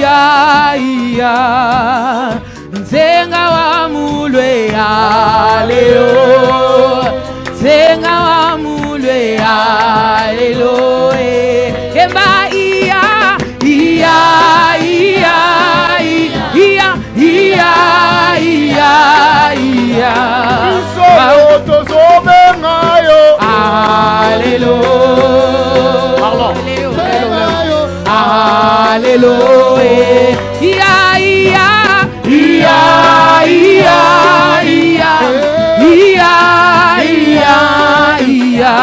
iya iya Nzenga wa mulwe alelo Nzenga wa mulwe alelo Emba iya iya iya iya iya iya iya alelo Alléluia, ia ia ia ia ia ia ia ia.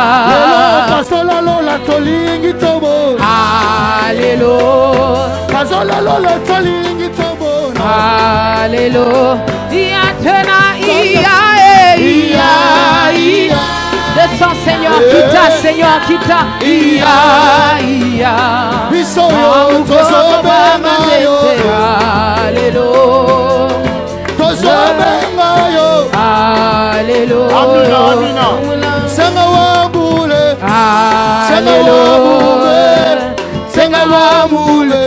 Kasola lola tolingi tobo. Alléluia. Kasola lola tolingi tobo. Alléluia. Tena ia ia ia. Descends Seigneur, quitta Seigneur, quitta. Ia ia. Bisoyo tozobengayo. Alléluia. Alléluia. Amina amina. Senga wabule. Alléluia. Senga wabule.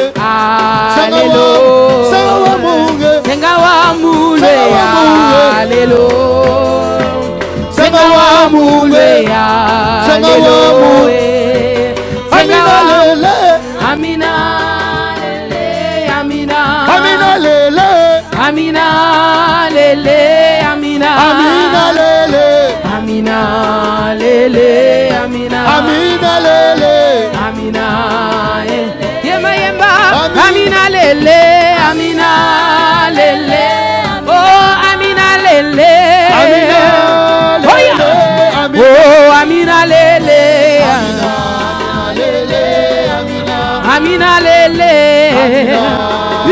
Alléluia. Senga wabule. Senga wabule. Alléluia. Senga wabule. Alléluia. Amina lele. Amina lele. Amina. Amina lele. Amina lele. Amina. Amina lele. Amina lele. Amina. Amina lele. Amina. Yemba yemba. Amina lele. Amina lele. Oh Amina lele. Amina lele. Oh Amina lele. Amina lele.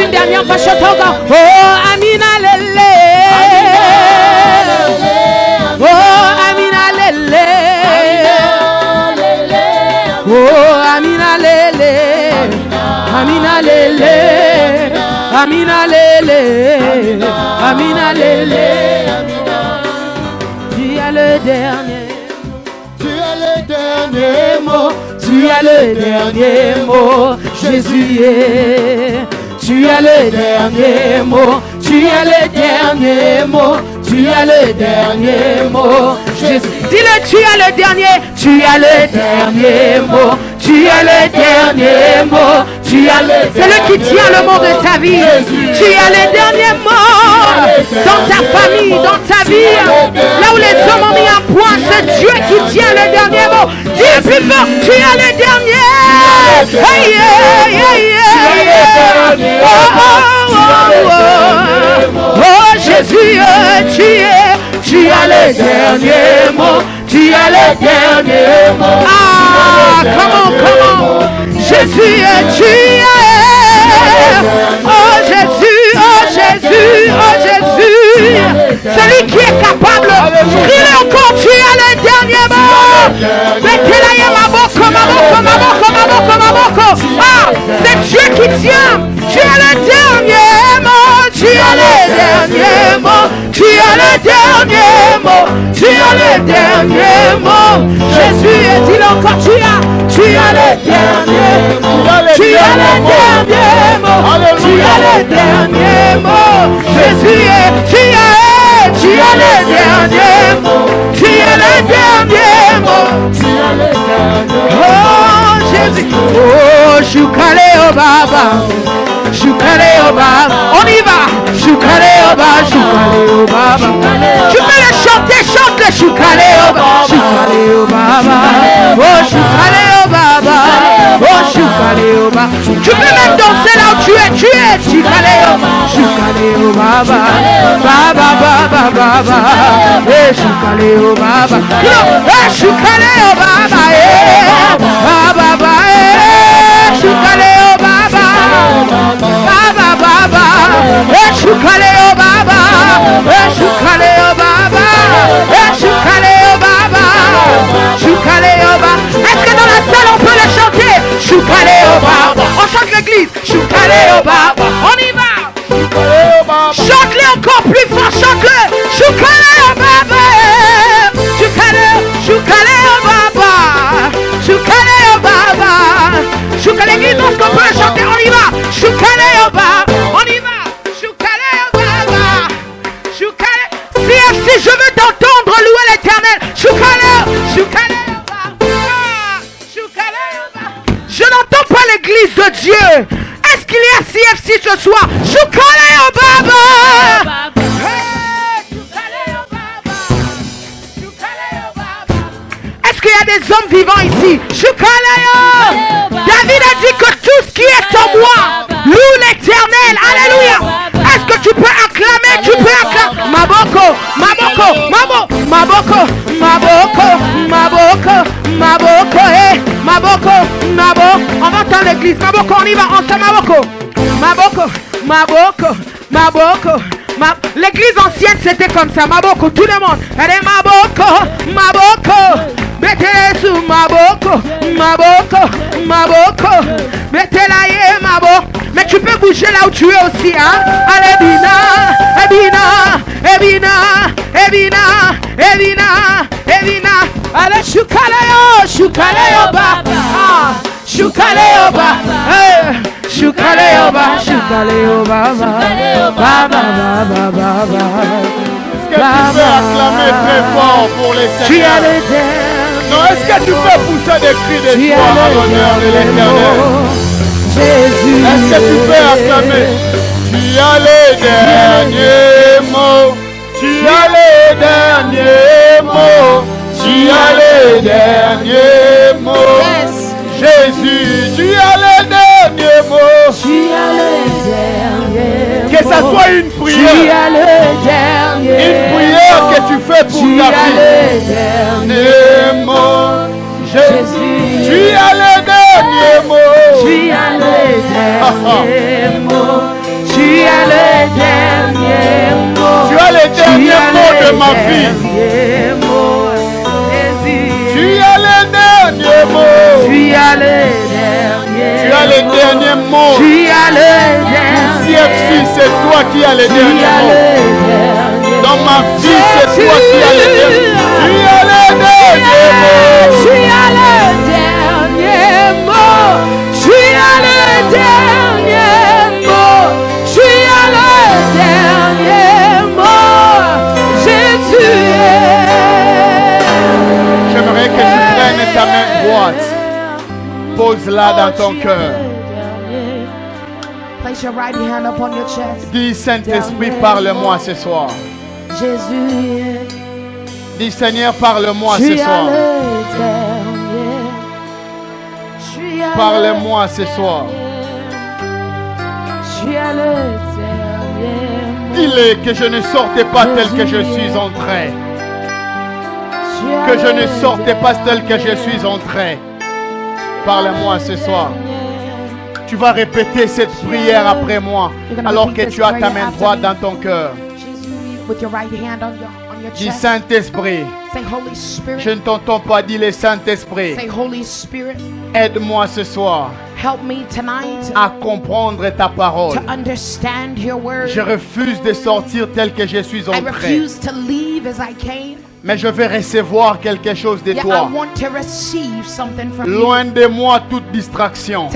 Une dernière fois chante encore. Oh Amina lele. Oh Amina lele. Oh Amina lele. Amina lele. Amina lele. Amina lele. Tu as le dernier. Tu as le dernier mot. Tu as le dernier mot, Jésus est. Tu as le dernier mot, tu as le dernier mot, tu as le dernier mot, Jésus. Dis-le, tu as le dernier, tu as le dernier mot, tu as le dernier mot, tu as le. C'est lui qui tient le mot de ta vie. Tu as le dernier mot dans ta famille, dans ta vie. Là où les hommes ont mis un point, c'est Dieu qui tient le dernier mot. Dis plus fort, tu as le dernier. Hey, yeah, yeah, yeah. Oh, oh, oh, oh. Oh Jésus, tu as le dernier mot. Tu as le dernier mot. Ah, comment, Jésus, tu es. Oh Jésus, oh Jésus, oh Jésus. Celui qui est capable. Crie-le encore, tu as le dernier mot. Mettez-la ma boko. Ah, c'est Dieu qui tient. Tu as le dernier mot. Tu as le dernier mot. Tu as le dernier mot. Tu as le dernier mot. Jésus, dis-le encore, tu as le dernier mot. Tu as le dernier mot. Tu as le dernier mot. Jésus, tu as le dernier mot. Tu as le dernier mot. Tu as le dernier mot. Oh Jésus. Oh, Choukale au Baba. Choukale au Baba. On y va. Choukale au Baba. Choukale au Baba. Tu peux le chanter, chante le Choukale au Baba. Choukale au Baba. Oh, Choukale au Baba. Oh, Choukale au Baba. Tu peux même danser là où tu es. Choukale au Baba. Baba, Baba, Baba. Eh, Choukale au Baba. Eh, Choukale au Baba. Baba, Baba. Choukale au Baba. Baba, Baba. Eh, Choukale au Baba. Eh, Choukale au Baba. Eh, Choukale au Baba. Choukale au Baba. Est-ce que dans la salle on peut le chanter? Choukale au Baba. On chante l'église. Choukale au Baba. On y va. Chante-le encore plus fort. Chante-le. Choukale au Baba. Choukale au Baba. Choukale au Baba. Choukale l'église. Est-ce qu'on peut le chanter? On y va. Choukale au On y va. CFC, je veux t'entendre louer l'Éternel. Je n'entends pas l'église de Dieu. Est-ce qu'il y a CFC ce soir? Est-ce qu'il y a des hommes vivants ici? David a dit que tout ce qui est en moi loue l'Éternel. Alléluia. Est-ce que tu peux acclamer? Tu peux acclamer. Maboko. On va entendre l'église. Maboko, on y va ensemble. Maboko. L'église ancienne c'était comme ça. Maboko, tout le monde. Allez, Maboko. Mettez sous Maboko. Mettez-la, Maboko. Mais tu peux bouger là où tu es aussi, hein? Allez, Ebina. Allez, Shukaleyo, Baba. Est-ce que tu peux acclamer très fort pour les Seigneurs? Non, est-ce que tu peux pousser des cris de joie à l'honneur de l'Éternel? Jésus, est-ce que tu peux acclamer? Tu as les derniers mots. Tu as les derniers mots. Tu as les derniers mots. Jésus, tu as les derniers mots. Tu as les derniers mots. Que ça soit une prière. Tu as les derniers une prière que tu fais pour ta vie. Les mots. Jésus, tu as les derniers mots. Tu as les derniers mots. Tu as les derniers mots. Tu as les derniers mots de ma vie. Tu as les derniers mots. Tu as les derniers mots. Tu as les derniers mots. Tu as les derniers mots. CFC, c'est toi qui as les derniers mots. Dans ma vie, c'est toi qui as les derniers mots. Tu as les derniers mots. Tu as les derniers mots. Tu as les derniers mots. Tu as les derniers mots. Jésus. J'aimerais que tu prennes ta main droite. Pose-la dans ton cœur. Place your right hand upon your chest. Dis, Saint-Esprit, parle-moi ce soir. Jésus. Dis, Seigneur, parle-moi ce soir. Parle-moi ce soir. Dis-le que je ne sortais pas tel que je suis entré. Que je ne sortais pas tel que je suis entré. Parle-moi ce soir. Tu vas répéter cette prière après moi alors que tu as ta main droite dans ton cœur. Dis, Saint-Esprit. Je ne t'entends pas dire le Saint-Esprit. Aide-moi ce soir à comprendre ta parole. Je refuse de sortir tel que je suis entré. Mais je vais recevoir quelque chose de toi. Loin de moi toute distraction.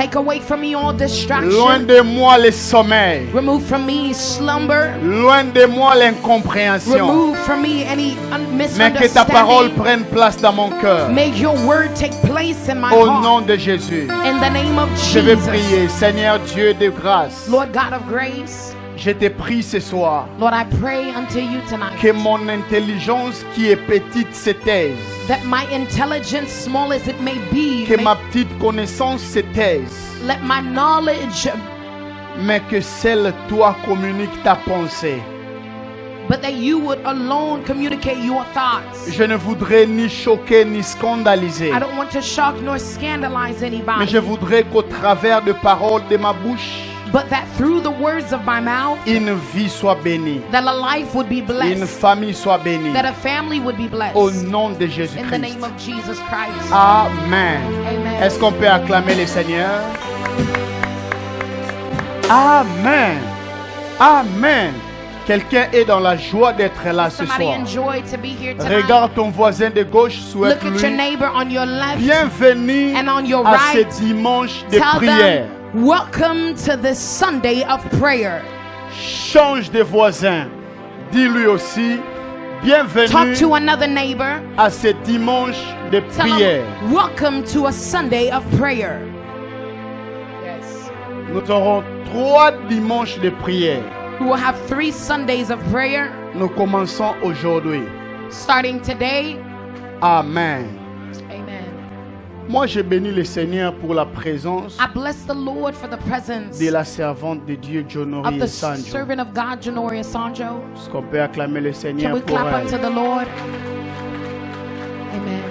Loin de moi le sommeil. Loin de moi l'incompréhension. Mais que ta parole prenne place dans mon cœur. Au nom de Jésus. Je vais prier. Seigneur Dieu de grâce. Je te prie ce soir. Lord, I pray unto you tonight. Que mon intelligence qui est petite se taise. That my intelligence, small as it may be, que ma petite connaissance se taise. Let my knowledge, mais que seul toi communique ta pensée. But that you would alone communicate your thoughts. Je ne voudrais ni choquer ni scandaliser. I don't want to shock nor scandalize anybody. Mais je voudrais qu'au travers de paroles de ma bouche, but that through the words of my mouth, une vie soit bénie. That a life would be blessed. Une famille soit bénie. That a family would be blessed. Au nom de Jésus-Christ. In the name of Jesus Christ. Amen. Amen. Est-ce qu'on peut acclamer le Seigneur? Amen. Amen. Quelqu'un est dans la joie d'être là ce soir. Regarde ton voisin de gauche, souhaite-lui bienvenue à ce dimanche de prière. Welcome to this Sunday of prayer. Change de voisin. Dis-lui aussi, bienvenue Talk to another neighbor. à ce dimanche de Tell prière. them, welcome to a Sunday of prayer. Yes. Nous aurons 3 dimanches de prière. We will have 3 Sundays of prayer. Nous commençons aujourd'hui. Starting today. Amen. Amen. Moi, je bénis le Seigneur pour la présence I bless the Lord for the presence de la servante de Dieu, of Jonori the Sanjo. servant of God, Janoria Sanjo. Est-ce qu'on peut acclamer le Can Seigneur we pour clap elle? unto the Lord? Amen.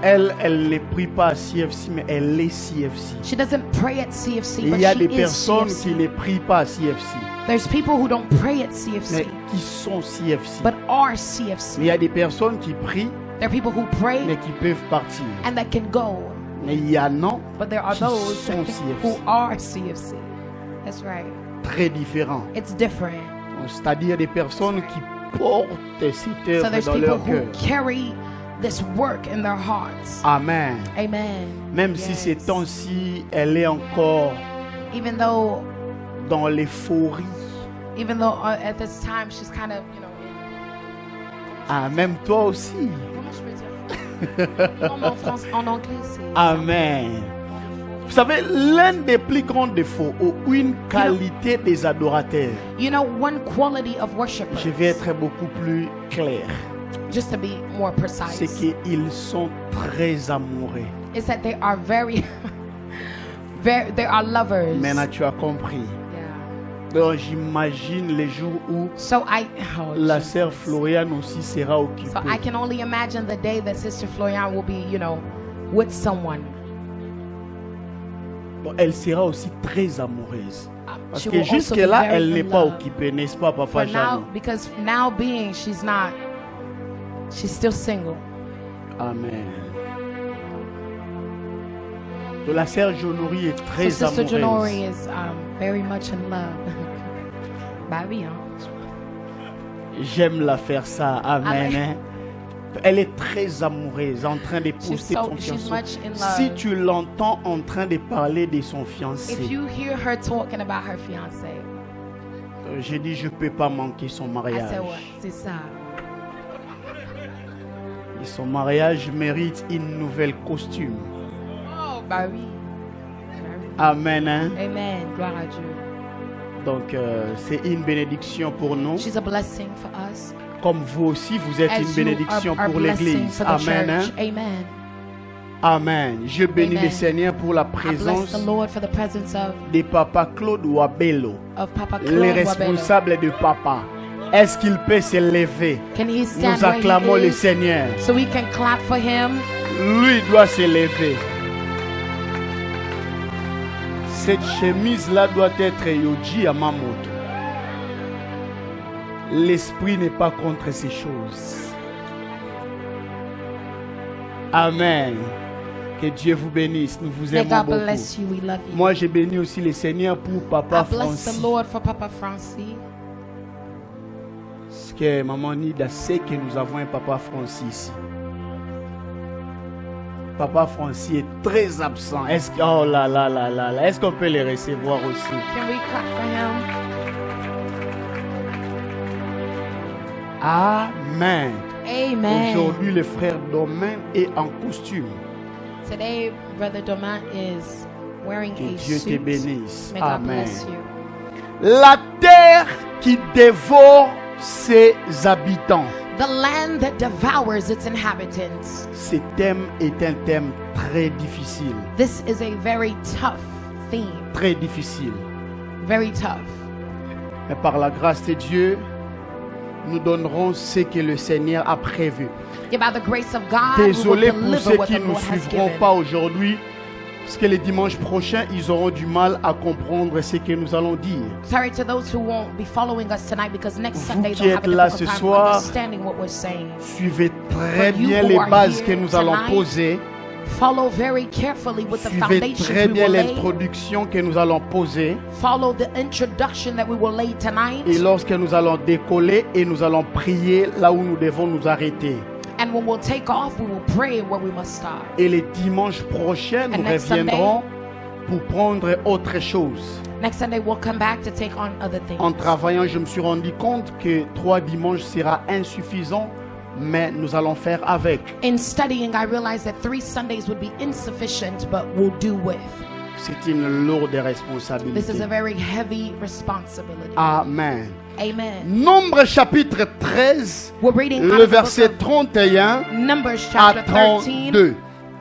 Elle ne prie pas à CFC, mais elle est CFC. She doesn't pray at CFC, Il but y a she des is personnes CFC. qui ne prient pas à CFC, There's people who don't pray at mais CFC, qui sont CFC. but are Mais il CFC. y a des personnes qui prient, There are people who pray mais qui peuvent partir. and that can go, Mais il y en a but there are qui those sont CFC. who are CFC. That's right. Très différents. It's different. C'est-à-dire des personnes qui portent cette So œuvre there's dans people leur who cœur. carry this work in their hearts. Amen. Amen. Même si Yes. ces temps-ci, elle est encore Even though dans l'euphorie. at this time she's kind of, Ah, même toi aussi. comment je peux dire? Non, mais en anglais, c'est... Amen. Vous savez, l'un des plus grands défauts ou une qualité des adorateurs, You know, one quality of worshipers, je vais être beaucoup plus clair, just to be more c'est precise, qu'ils sont très amoureux. is that they are very, they are lovers. Maintenant, tu as compris. Yeah. Donc, j'imagine les jours où So la Jesus. sœur Floriane aussi sera occupée. So I can only imagine the day that Sister Florian will be, with someone. Donc, elle sera aussi très amoureuse. Parce She que will also be jusque-là, very elle n'est in pas love. occupée, n'est-ce pas, Papa For now, Jeannot? because now being, she's still single. Amen. Donc, la sœur Jonori est So très Sister Janori amoureuse. is very much in love. Baby, hein? J'aime la faire ça. Amen. Amen. Hein. Elle est très amoureuse, en train de poster son She's fiancé. much in love. Si tu l'entends en train de parler de son fiancé, If you hear her talking about her fiance, j'ai dit je peux pas manquer son I mariage. said, what? C'est ça. Et son mariage mérite une nouvelle costume. Oh, bah oui. Amen. Hein? Amen. Gloire à Dieu. Donc c'est une bénédiction pour nous. She's a blessing for us. Comme vous aussi, vous êtes As une you bénédiction are pour blessing l'Église. for the Amen. church. Hein? Amen. Amen. Je bénis Amen. le Seigneur pour la I bless présence the Lord for the presence de Papa Claude Wabelo, of Papa les Claude Wabelo. responsables de Papa. Est-ce qu'il peut se lever? Can he stand Nous where acclamons he le is Seigneur. so we can clap for him? Lui doit se lever. Cette chemise-là doit être Yoji Yamamoto. L'esprit n'est pas contre ces choses. Amen. Que Dieu vous bénisse. Nous vous May aimons God bless beaucoup. you. We love you. Moi, j'ai béni aussi le Seigneur pour Papa I bless the Francis. Lord for Papa Francis. Parce que Maman Nida sait que nous avons un Papa Francis. Papa Francis est très absent. Est-ce que, oh là là là là là. Est-ce qu'on peut les recevoir aussi? Can we clap for him? Amen. Amen. Aujourd'hui, le frère Domaine est en costume. Today, Brother Domain is wearing Que a Dieu te suit. bénisse. May God Amen. bless you. La terre qui dévore ses habitants. The land that devours its inhabitants. Ce thème est un thème très difficile. This is a very tough theme. Très difficile. Very tough. Mais par la grâce de Dieu, nous donnerons ce que le Seigneur a prévu. Yeah, by the grace of God, Désolé we will pour deliver ceux what qui the ne nous Lord has suivront given. pas aujourd'hui, parce que les dimanches prochains, ils auront du mal à comprendre ce que nous allons dire. Sorry to those who won't be following us tonight because next Vous Sunday qui they'll have êtes a là difficult ce time soir, understanding what we're saying. Suivez très For you bien who les are bases here que nous allons tonight, poser. Follow very carefully with the Suivez foundations très we bien will lay. l'introduction que nous allons poser. Follow the introduction that we will lay tonight. Et lorsque nous allons décoller et nous allons prier là où nous devons nous arrêter. And when we'll take off, we will pray where we must stop. Et les dimanches prochains, nous And next reviendrons pour prendre autre chose. Next Sunday, we'll come back to take on other things. En travaillant, je me suis rendu compte que 3 dimanches sera insuffisant, mais nous allons faire avec. In studying, I realized that 3 Sundays would be insufficient, but we'll do with. C'est une lourde responsabilité. This is a very heavy responsibility. Amen. Amen. Nombre chapitre 13, We're reading out le of the verset book 31 of Numbers à chapter 13, 32.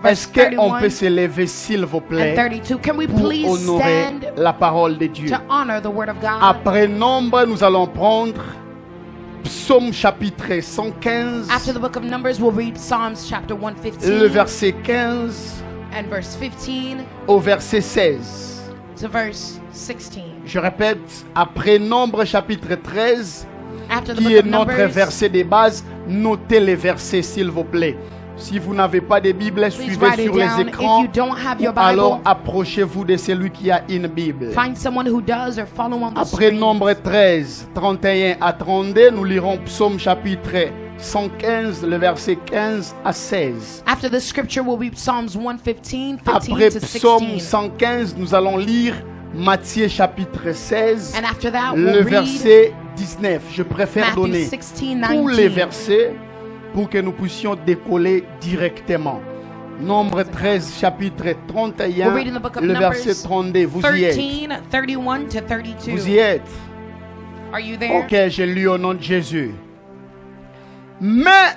Est-ce qu'on 31 peut se lever, s'il vous and plaît, 32. Can we pour please honorer stand la parole de Dieu? to honor the word of God? Après Nombre, nous allons prendre Psaume chapitre 115, After the book of Numbers, we'll read Psalms chapter 115 le verset 15 and verse 15 au verset 16. to verse 16. Je répète, après Nombre chapitre 13, After the qui book est of notre Numbers, verset de base, notez les versets, s'il vous plaît. Si vous n'avez pas de Bible, please suivez write it sur les down. If écrans. you don't have your Ou alors Bible, approchez-vous de celui qui a une Bible. find someone who does or follow on the Après screen. Nombre 13, 31 à 32, nous lirons Psaume chapitre 115, le verset 15 à 16. After the scripture will be Psalms 115, 15 Après to Psaume 16. 115, nous allons lire Matthieu chapitre 16, And after that, le we'll read verset 19. Je préfère Matthew donner 16, tous les 19. versets pour que nous puissions décoller directement. Nombre 13, chapitre 31, We're reading the book of le Numbers verset 32. Vous y êtes. 13, 31 to 32. Vous y êtes. Are you there? Ok, je lis au nom de Jésus. Mais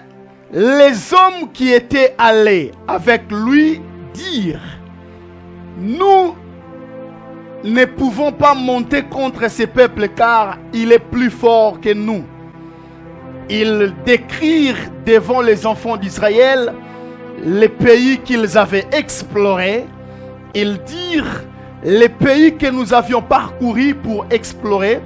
les hommes qui étaient allés avec lui dirent, nous ne pouvons pas monter contre ces peuples car il est plus fort que nous. Ils décrirent devant les enfants d'Israël les pays qu'ils avaient explorés. Ils dirent, les pays que nous avions parcourus pour explorer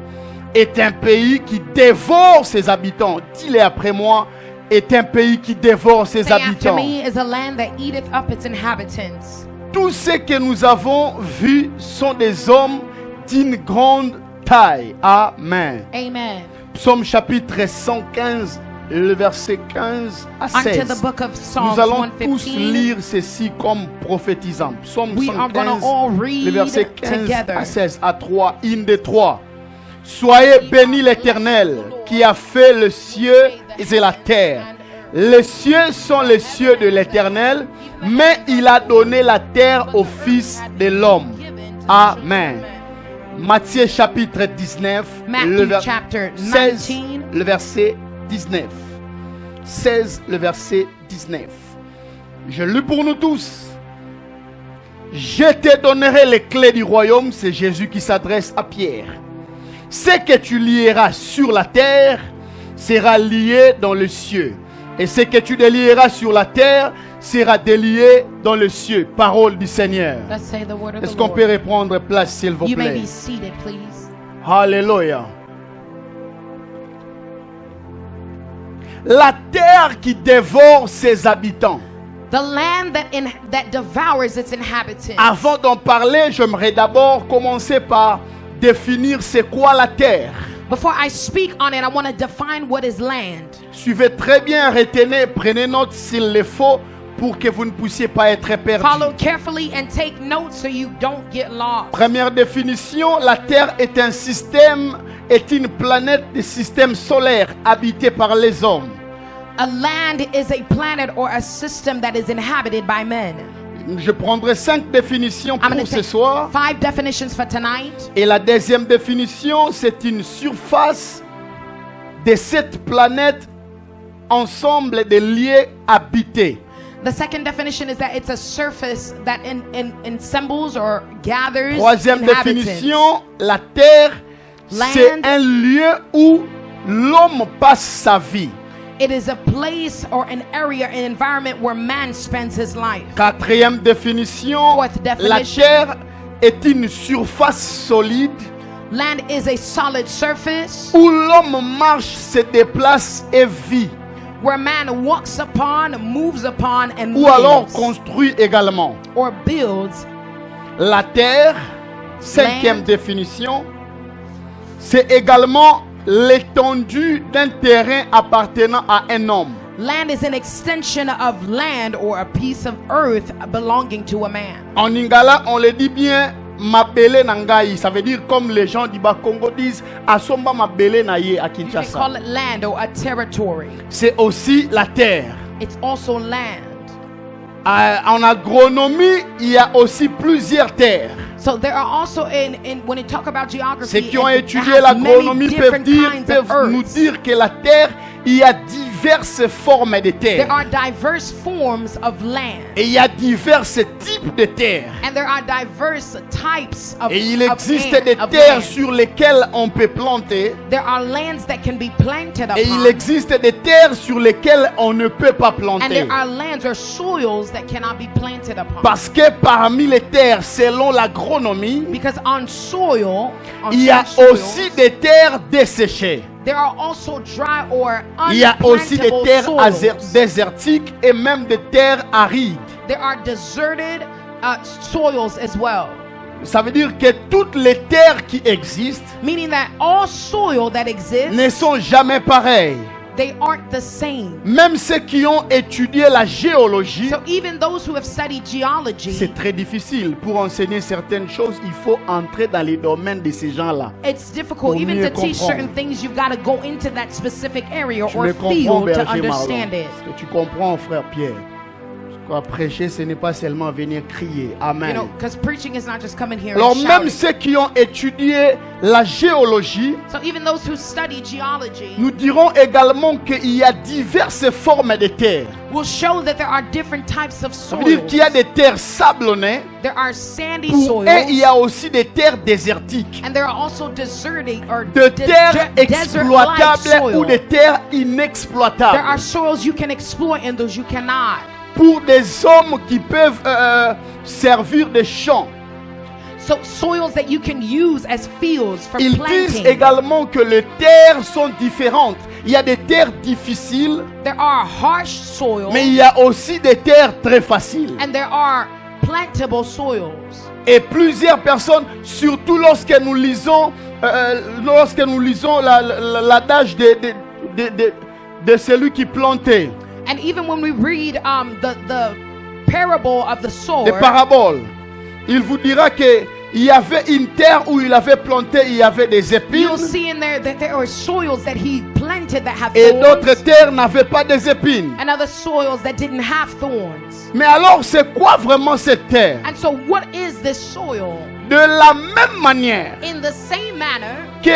est un pays qui dévore ses habitants. Dis-le après moi, est un pays qui dévore ses Say after habitants. me is a land that eateth up its inhabitants. Tous ceux que nous avons vus sont des hommes d'une grande taille. Amen. Amen. Psaume chapitre 115, le verset 15 à Unto 16. the book of Psalms Nous allons tous 115. lire ceci comme prophétisant. Psaume We are gonna 115, all read le verset 15 together. à 16, à 3, une des 3. Soyez béni l'Éternel qui a fait le ciel et la terre. Les cieux sont les cieux de l'Éternel, mais il a donné la terre au Fils de l'homme. Amen. Matthieu chapitre 19, le Matthew chapter 16, 19. le verset 19. 16, le verset 19. Je lis pour nous tous. Je te donnerai les clés du royaume. C'est Jésus qui s'adresse à Pierre. Ce que tu lieras sur la terre sera lié dans le ciel. Et ce que tu délieras sur la terre sera délié dans le ciel. Parole du Seigneur. Thus say the word of Est-ce the qu'on Lord. peut reprendre place, s'il vous You may plaît? be seated, please. Alléluia. La terre qui dévore ses habitants. The land that devours its inhabitants. Avant d'en parler, j'aimerais d'abord commencer par définir c'est quoi la terre. Before I speak on it, I want to define what is land. Suivez très bien, retenez, prenez note s'il le faut pour que vous ne puissiez pas être perdu. Follow carefully and take notes so you don't get lost. Première définition, la terre est un système, est une planète de système solaire habité par les hommes. A land is a planet or a system that is inhabited by men. Je prendrai 5 définitions I'm going pour to ce take soir. 5 definitions for tonight. Et la deuxième définition, c'est une surface de cette planète, ensemble de lieux habités. The second definition is that it's a surface that ensembles or gathers Troisième inhabitants. définition, la terre, c'est Land. un lieu où l'homme passe sa vie. It is a place or an area, an environment where man spends his life. Quatrième définition, Fourth la definition. terre est une surface solide Land is a solid surface où l'homme marche, se déplace et vit, where man walks upon, moves upon, and ou alors lives construit également. or builds. La terre, cinquième Land. définition, c'est également l'étendue d'un terrain appartenant à un homme. Land is an extension of land or a piece of earth belonging to a man. En lingala, on le dit bien, mabele nangai. Ça veut dire comme les gens du Bas-Congo disent, asomba mabele naye à You can call Kinshasa. it land or a territory. C'est aussi la terre. It's also land. En agronomie, il y a aussi plusieurs terres. So there are also when you talk about Ceux geography, qui ont it étudié has l'agronomie many peuvent, different kinds of nous earths. dire que la terre, il y a diverses formes de There terre. are diverse forms of land. Et il y a divers types de terres. And there are diverse types of Et il of existe land- des of terres land. sur lesquelles on peut planter. There are lands that can be planted Et il upon. existe des terres sur lesquelles on ne peut pas And planter. there are lands or soils that cannot be planted upon. Parce que parmi les terres, selon l'agronomie, Because on soil, on il y a some aussi soils, des terres desséchées. there are also dry or Il y a aussi des unplantable terres soils. désertiques et même des terres arides. There are deserted soils as well. Ça veut dire que toutes les terres qui existent Meaning that all soil that exists, ne sont jamais pareilles. they aren't the same. Même ceux qui ont étudié la géologie, So even those who have studied geology, c'est très difficile. Pour enseigner certaines choses, il faut entrer dans les domaines de ces gens-là. it's difficult Pour even mieux to teach comprendre. certain things. You've got to go into that specific area Tu or me comprends, field to Berger Marlon. understand it. Est-ce que tu comprends, frère Pierre? Quoi, prêcher, ce n'est pas seulement venir crier. You Amen. know, because preaching is not just coming here Alors and même shouting. ceux qui ont étudié la géologie, So even those who study geology nous dirons également qu'il y a diverses formes de terres. will show that there are different types of Ça veut dire soils. qu'il y a des terres sablonnées. There are sandy Pour eux, il y soils, a aussi des terres désertiques. and there are also desertic or De terres desert-like exploitables ou soils. des terres There are inexploitables. soils you can exploit and those you cannot. Pour des hommes qui peuvent servir de champs. So soils that you can use as fields for Ils disent planting. également que les terres sont différentes. Il y a des terres difficiles, There are harsh soils mais il y a aussi des terres très faciles. and there are plantable soils. Et plusieurs personnes, surtout lorsque nous lisons l'adage de celui qui plantait, And even when we read the parable of the sower, des paraboles, il vous dira que il y avait une terre où il avait planté, il y avait des épines, you'll see in there that there are soils that he planted that have et thorns, d'autres terres n'avaient pas des épines. and other soils that didn't have thorns. Mais alors, c'est quoi vraiment cette terre? And so what is this soil? De la même manière In the same manner que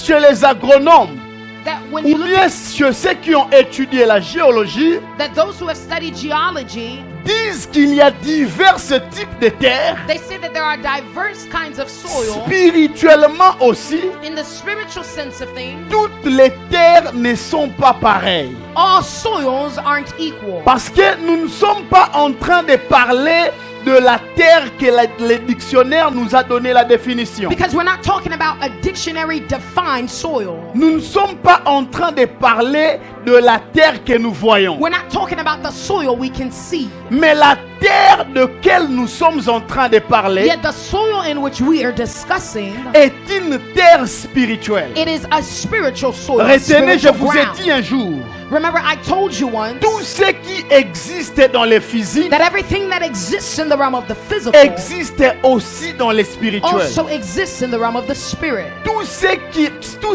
chez les agronomes, that when ou you look bien at chez ceux qui ont étudié la géologie, that those who have studied geology, disent qu'il y a divers types de terres, they say that there are diverse kinds of soil. spirituellement aussi. In the spiritual sense of things, Toutes les terres ne sont pas pareilles. all soils aren't equal. Parce que nous ne sommes pas en train de parler de la terre que le dictionnaire nous a donné la définition. Because we're not talking about a dictionary defined soil. Nous ne sommes pas en train de parler de la terre que nous voyons. We're not talking about the soil we can see. Mais la terre de laquelle nous sommes en train de parler Yet the soil in which we are discussing, est une terre spirituelle. it is a spiritual soil. a Retenez, je spiritual vous ai ground. dit un jour, Remember, I told you once tout ce qui existe dans le physique that everything that exists in the realm of the physical existe aussi dans le spirituel. also exists in the realm of the spirit. Tout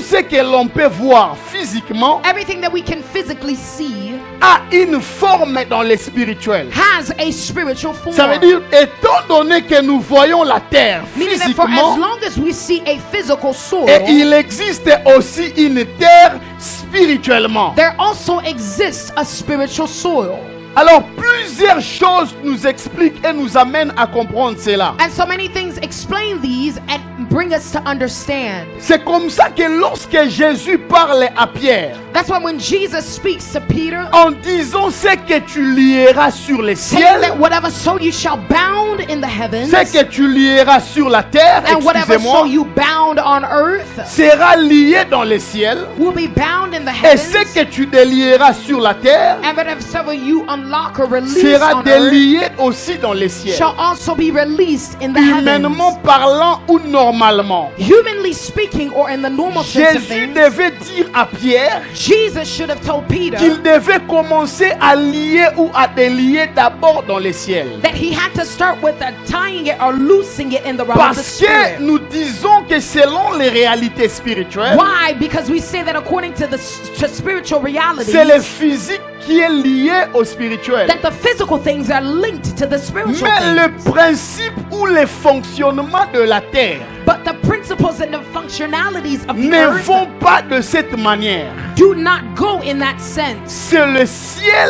ce que l'on peut voir physiquement Everything that we can physically see a une forme dans le spirituel. has a spiritual form. Ça veut dire, étant donné que nous voyons la terre Meaning that for as physiquement, long as we see a physical soil, et il existe aussi une terre spirituellement. there also exists a spiritual soil. Alors plusieurs choses nous expliquent et nous amènent à comprendre cela. And so many things explain these and bring us to understand. C'est comme ça que lorsque Jésus parle à Pierre, That's why when Jesus speaks to Peter, en disant ce que tu lieras sur les saying ciels that whatever so you shall bound bound in the heavens, ce que tu lieras sur la terre, and whatever excusez-moi, so you bound on earth sera lié dans les ciels. will be bound in the Et heavens, ce que tu délieras sur la terre and whatever so you unlock or release sera on earth délié aussi dans les ciels. shall also be released in the Humainement heavens. parlant ou normalement, Humanly speaking, or in the normal sense of Jésus things, devait dire à Pierre Jesus should have told Peter qu'il devait commencer à lier ou à délier d'abord dans les ciels. that he had to start with tying it or loosing it in the realm of the Parce que spirit. nous disons que selon les réalités spirituelles, Why? Because we say that according to the to spiritual realities, c'est le physique qui est lié au spirituel. that the physical things are linked to the spiritual Mais things. le principe ou le fonctionnement de la terre But the principles and the functionalities of the ne earth vont pas de cette manière. do not go in that sense. C'est le ciel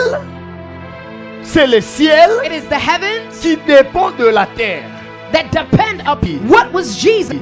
It is the heavens qui dépend de la terre. that depend upon what was Jesus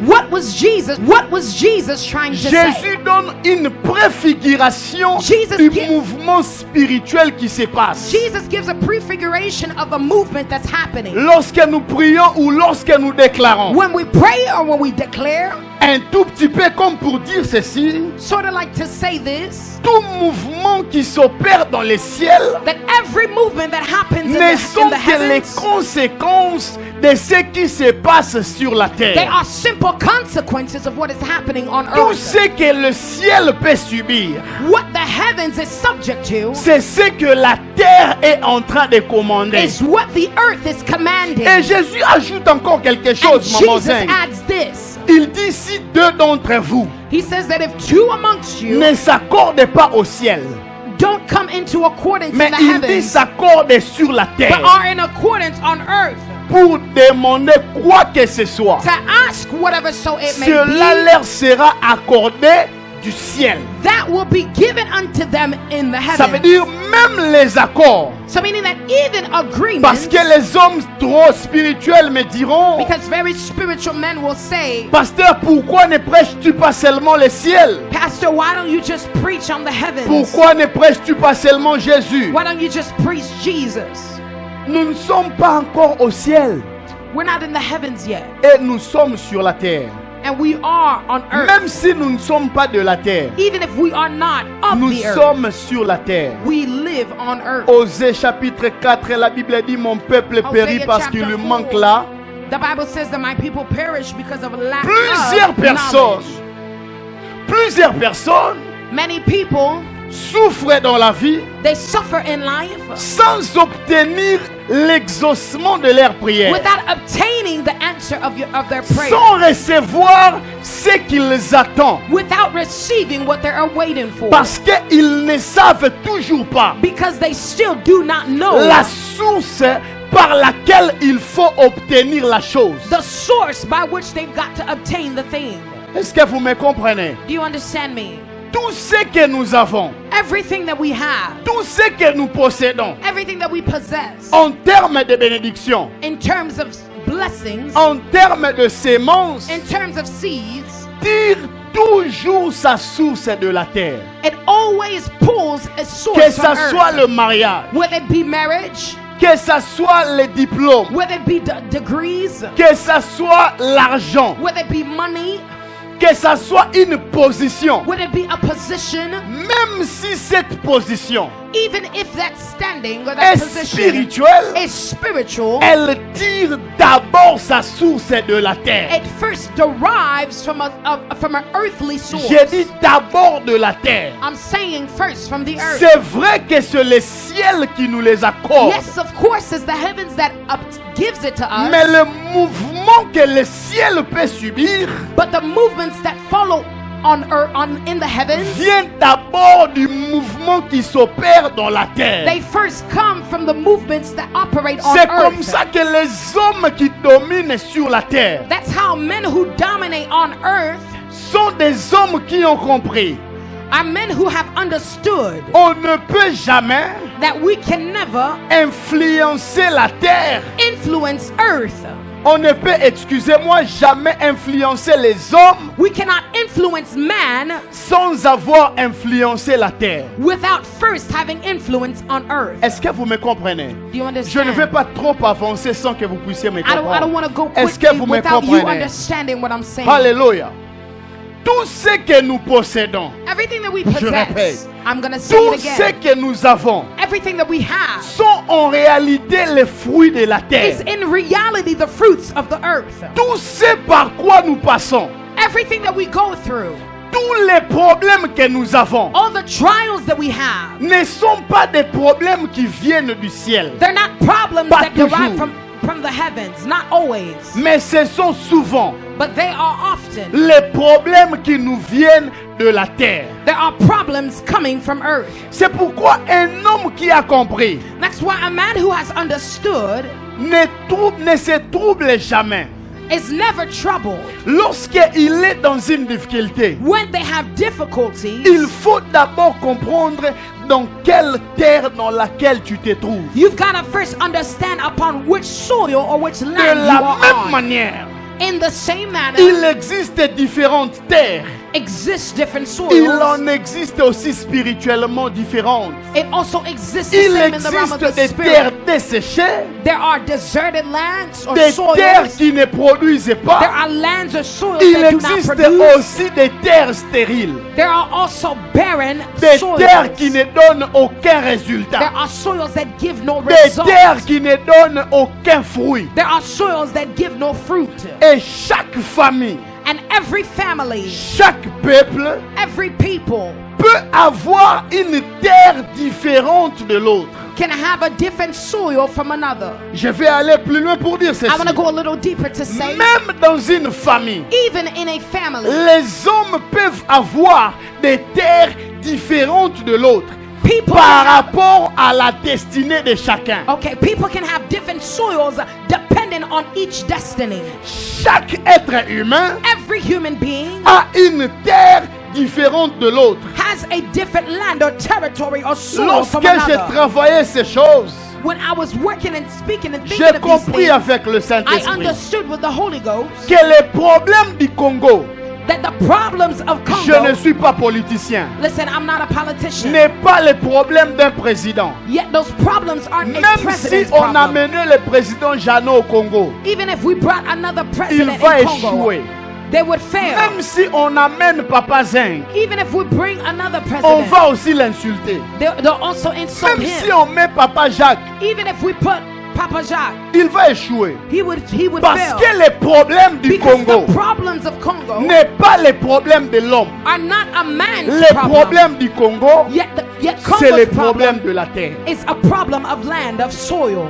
trying to Jésus say. donne une préfiguration Jesus du gives- mouvement spirituel qui se passe. Jesus gives a prefiguration of a movement that's happening. Lorsque nous prions ou lorsque nous déclarons, When we pray or when we declare, un tout petit peu comme pour dire ceci, sort of like to say this, tout mouvement qui s'opère dans les ciels that every movement that happens ne sont in the que les heavens, conséquences de ce qui se passe sur la they terre. are simple consequences of what is happening on Tout earth. ce que le ciel peut subir, What the heavens is subject to c'est ce que la terre est en train de commander. is what the earth is commanding. Et Jésus ajoute encore quelque And chose, maman Jesus Zeng. adds this. Il dit si deux d'entre vous He says that if two amongst you ne s'accordent pas au ciel, don't come into accordance mais in the il dit heavens, s'accordent sur la but terre are in accordance on earth, pour demander quoi que ce soit, to ask whatever so it may cela be, leur sera accordé du ciel. that will be given unto them in the Ça veut heavens. dire même les accords. So meaning that even agreements, Parce que les hommes trop spirituels me diront, because very spiritual men will say, Pasteur, pourquoi ne prêches-tu pas seulement le ciel? Pastor, why don't you just preach on the heavens? Pourquoi ne prêches-tu pas seulement Jésus? Why don't you just preach Jesus? Nous ne sommes pas encore au ciel We're not in the heavens yet, et nous sommes sur la terre. and we are on earth. Même si nous ne sommes pas de la terre, Even if we are not of nous the earth, sommes sur la terre. we live on earth. Osée chapitre 4, la Bible dit mon peuple périt Hosea parce chapter qu'il lui 4. manque là. The Bible says that my people perish because of lack Plusieurs of personnes, knowledge. plusieurs personnes Many people, souffrent dans la vie they suffer in life sans obtenir l'exaucement de leurs prières, without obtaining the answer of their prayer, sans recevoir ce qu'ils attendent, without receiving what they are waiting for, parce qu'ils ne savent toujours pas because they still do not know la source par laquelle il faut obtenir la chose. the source by which they've got to obtain the thing. Est-ce que vous me comprenez? Do you understand me? Tout ce que nous avons, Everything that we have, tout ce que nous possédons, everything that we possess, en termes de bénédiction, in terms of blessings, en termes de sémences, in terms of seeds, tire toujours sa source de la terre. it always pulls a Que source ça from soit earth. le mariage, Whether it be marriage, que ça soit les diplômes, whether it be degrees, que ça soit l'argent, whether it be money, que ça soit une position, whether it be a position, même si cette position even if that standing or that est position spirituelle, is spiritual, elle tire d'abord sa source de la terre. it first derives from an earthly source. J'ai dit d'abord de la terre. I'm saying first from the earth. C'est vrai que c'est le ciel qui nous les accorde. Yes, of course, it's the heavens that gives it to us. Mais le mouvement que le ciel peut subir But the movements that follow on earth, in the heavens, vient d'abord du mouvement qui s'opère dans la terre. they first come from the movements that operate on C'est comme earth. ça que les hommes qui dominent sur la terre That's how men who dominate on earth sont des hommes qui ont compris. are men who have understood On ne peut jamais that we can never influencer la terre influence earth On ne peut, excusez-moi, jamais influencer les hommes. We cannot influence man sans avoir influencé la terre. Without first having influence on earth. Est-ce que vous me comprenez? Do you understand? Je ne vais pas trop avancer sans que vous puissiez me comprendre. I don't want to go Est-ce que vous me without you comprenez? understanding what I'm saying. Alléluia. Tout ce que nous possédons, everything that we je répète, possess, I'm going to say tout it ce again. que nous avons Everything that we have sont en réalité les fruits de la is terre. in reality the fruits of the earth. Tout ce par quoi nous passons, Everything that we go through, tous les problèmes que nous avons, all the trials that we have, ne sont pas des problèmes qui viennent du ciel. they're not problems Pas that derive toujours. from the heavens, not always, Mais ce sont souvent but they are often. les problèmes qui nous viennent de la terre. There are problems coming from earth. C'est pourquoi un homme qui a compris That's why a man who has understood ne se trouble jamais. is never troubled. Lorsqu'il est dans une difficulté, When they have difficulties, il faut d'abord comprendre dans quelle terre dans laquelle tu te trouves. you've got to first understand upon which soil or which De land you la are même on. manière, In the same manner, il existe différentes terres. exists different Il soils. en existe aussi spirituellement différentes. It also exists the Il same in the realm of existe the des terres spirit. desséchées, There are deserted lands or des terres soils. qui ne produisent There pas. are lands or soils Il that do not existe produce. aussi des terres stériles, There are also barren des soils. terres qui ne donnent aucun There résultat, are soils that give no des result. terres qui ne donnent aucun fruit. There are soils that give no fruit. Et chaque famille, And every family, chaque peuple every people peut avoir une terre différente de l'autre. can have a different soil from another. Je vais aller plus loin pour dire ceci. I want to go a little deeper to say, Même dans une famille, even in a family, les hommes peuvent avoir des terres différentes de l'autre people par rapport à la destinée de chacun. okay, people can have different soils depending on each destiny. Chaque être humain Every human being a une terre différente de l'autre. has a different land or territory or soil Lorsque from j'ai another. travaillé ces choses, When I was working and speaking and thinking j'ai of these compris things, avec le I Saint-Esprit understood with the Holy Ghost que les problèmes du Congo, that the problems of je ne Congo, suis pas politicien, listen, I'm not a politician, n'est pas les problèmes d'un président. yet those problems aren't a Même si president's on problem. amenait le président Jeannot au Congo, Even if we brought another il president va in Congo, échouer. they would fail. Même si on amène Papa Zeng, Even if we bring another on president, va aussi l'insulter. they'll also insult Même him. si on met Papa Jacques, Even if we put Papa Jacques, il va échouer. he would Parce fail. que les problèmes du Because Congo the problems of Congo n'est pas les problèmes de l'homme. are not a man's Les problem. problèmes du Congo, Yet c'est les Congo's problèmes problem de la terre. is a problem of land, of soil.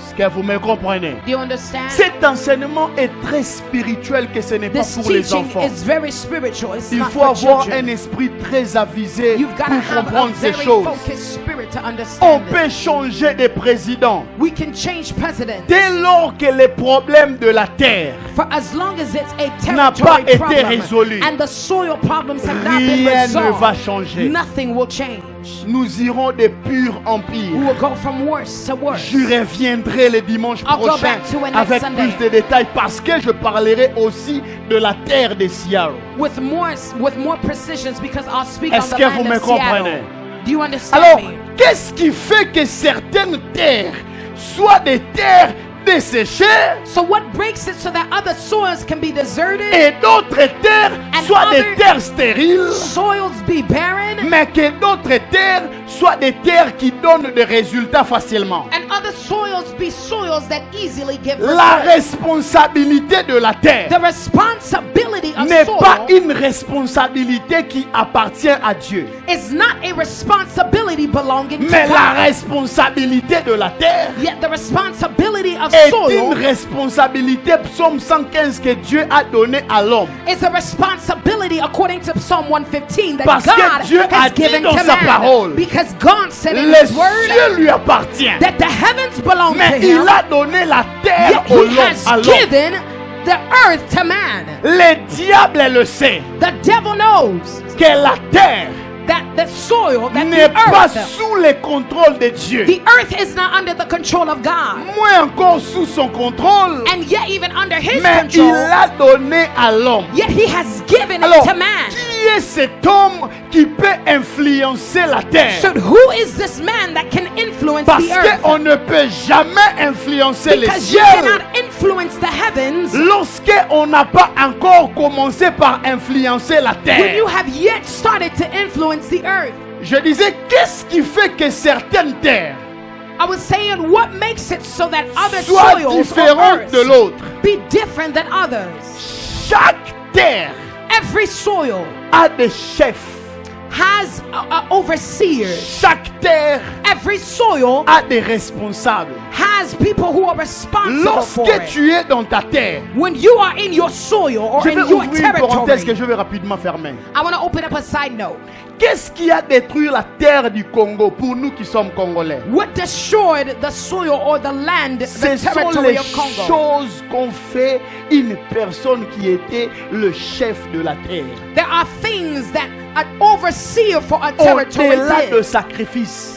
Est-ce que vous me comprenez? Do you understand? Cet enseignement est très spirituel, que ce n'est pas This pour les teaching enfants. is very spiritual. It's Il not faut for avoir children. un esprit très avisé You've got to pour have a comprendre ces very choses. focused spirit to On understand peut it. changer de président We can change presidents dès lors que les problèmes de la terre for as long as it's a n'a pas territory été problem résolu. and the soil problems have not been Rien ne va resolved. changer. Nothing will change. Nous irons de pur en We pire. will go from worse to worse. Je reviendrai le dimanche I'll go prochain back to it next avec Sunday. plus de détails parce que je parlerai aussi de la terre de Seattle. With more precisions because I'll speak Est-ce on the que vous land me of Seattle. comprenez? Do you understand Alors, me? qu'est-ce qui fait que certaines terres soient des terres desséchées So what breaks it so that other soils can be deserted, et d'autres terres And soient des other- terres stériles, soils be barren, mais que d'autres terres soient des terres qui donnent des résultats facilement? and other soils be soils that easily give La results? responsabilité de la terre The responsibility of n'est pas soil une responsabilité qui appartient à Dieu. is not a responsibility belonging to Mais la God. responsabilité de la terre Yet the responsibility of est une soil responsabilité, psaume 115, que Dieu a donné à l'homme. is a responsibility according to Psalm 115 that Parce que God Dieu a has dit given dans to sa man. parole, Because God said in Les His word cieux lui appartiennent. that the heavens belong to Mais Him. il a donné la terre Yet au He l'homme, has à l'homme. given the earth to man. Le diable le sait The devil knows que la terre that the soil, that n'est the pas earth, sous le contrôle de Dieu, the earth is not under the control of God, moins encore sous son contrôle, and yet even under his mais il control, l'a donné à l'homme. yet he has given Alors, it to man. qui est cet homme qui peut influencer la terre? So who is this man that can influence Parce the earth? qu'on ne peut jamais influencer les Because you ciels cannot influence the heavens lorsqu'on n'a pas encore commencé par influencer la when you terre. have yet started to influence the earth. Je disais, qu'est-ce qui fait que certaines terres I was saying, what makes it so that other soient soils or différentes de earths l'autre? be different than others? Chaque terre Every soil a des chefs. has overseers. Chaque terre Every soil a des responsables. has people who are responsible for Lorsque it. tu es dans ta terre, When you are in your soil or je in vais your ouvrir une parenthèse que territory, je vais rapidement fermer. I want to open up a side note. Qu'est-ce qui a détruit la terre du Congo pour nous qui sommes Congolais? What destroyed the soil or the land, Ce the sont territory les of Congo? choses qu'ont fait une personne qui était le chef de la terre. There are things that an overseer for a territory Au-delà de did. sacrifice,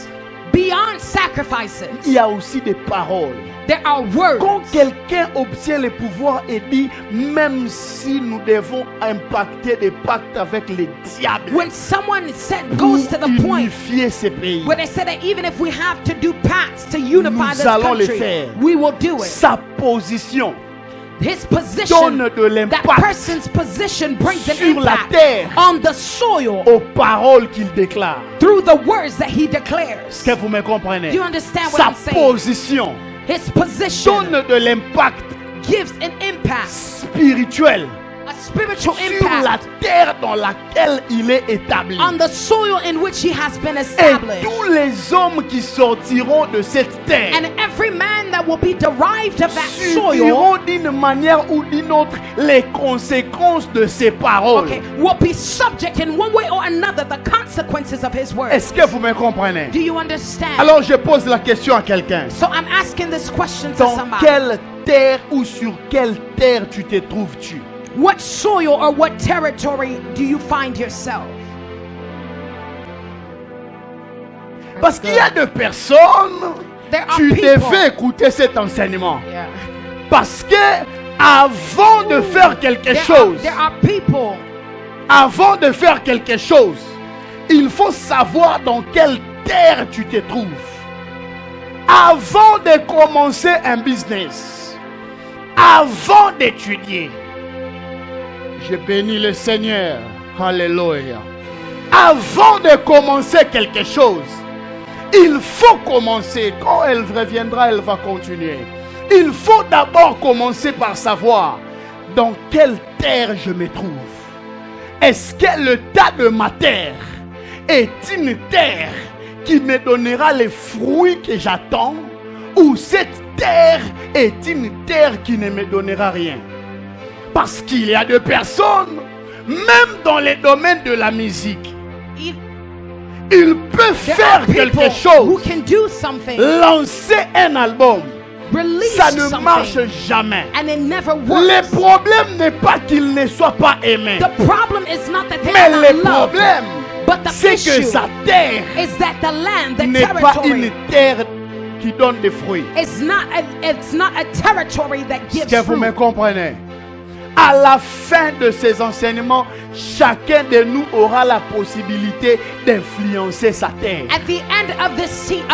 Beyond sacrifices, il y a aussi des paroles. there are words. Quand quelqu'un obtient le pouvoir et dit, même si nous devons impacter des pactes avec les diables When someone said pour goes to the point unifier ces pays, where they said that even if we have to do pacts to unify Nous this allons le country, faire. we will do it. sa position His position, donne de that l'impact person's position brings an sur la impact terre on the soil aux paroles qu'il déclare. through the words that he declares. Est-ce que vous me comprenez? Do you understand what Sa I'm saying? position His position donne de l'impact gives an impact, spirituel a spiritual sur la impact terre dans laquelle il est établi. on the soil in which he has been Et established. tous les hommes qui sortiront de cette terre And every man that will be derived of that soil, subiront d'une manière ou d'une autre les conséquences de ses paroles. okay, will be subject in one way or another the consequences of his words. Est-ce que vous me comprenez? Do you understand? Alors je pose la question à quelqu'un. So I'm asking this question to Dans somebody. quelle terre ou sur quelle terre tu te trouves-tu? What soil or what territory do you find yourself? Parce qu'il y a des personnes, There are tu people. devais écouter cet enseignement. Yeah. Parce que avant de faire quelque chose, There are people. avant de faire quelque chose, il faut savoir dans quelle terre tu te trouves. Avant de commencer un business, avant d'étudier, je bénis le Seigneur. Alléluia. Avant de commencer quelque chose, il faut commencer. Quand elle reviendra, elle va continuer. Il faut d'abord commencer par savoir dans quelle terre je me trouve. Est-ce que le tas de ma terre est une terre qui me donnera les fruits que j'attends, ou cette terre est une terre qui ne me donnera rien? Parce qu'il y a des personnes, même dans les domaines de la musique, If ils peuvent there faire are people quelque who chose, can do something, lancer un album, release ça ne marche something, jamais. and it never Le works. problème n'est pas qu'il ne soit pas aimé, The problem is not that they mais are le not loved, problème, but the c'est que issue sa terre is that the land, the n'est pas une territory, terre qui donne des fruits. it's not a territory that Est-ce gives que vous me fruit. comprenez? À la fin de ces enseignements, chacun de nous aura la possibilité d'influencer sa terre. At the end of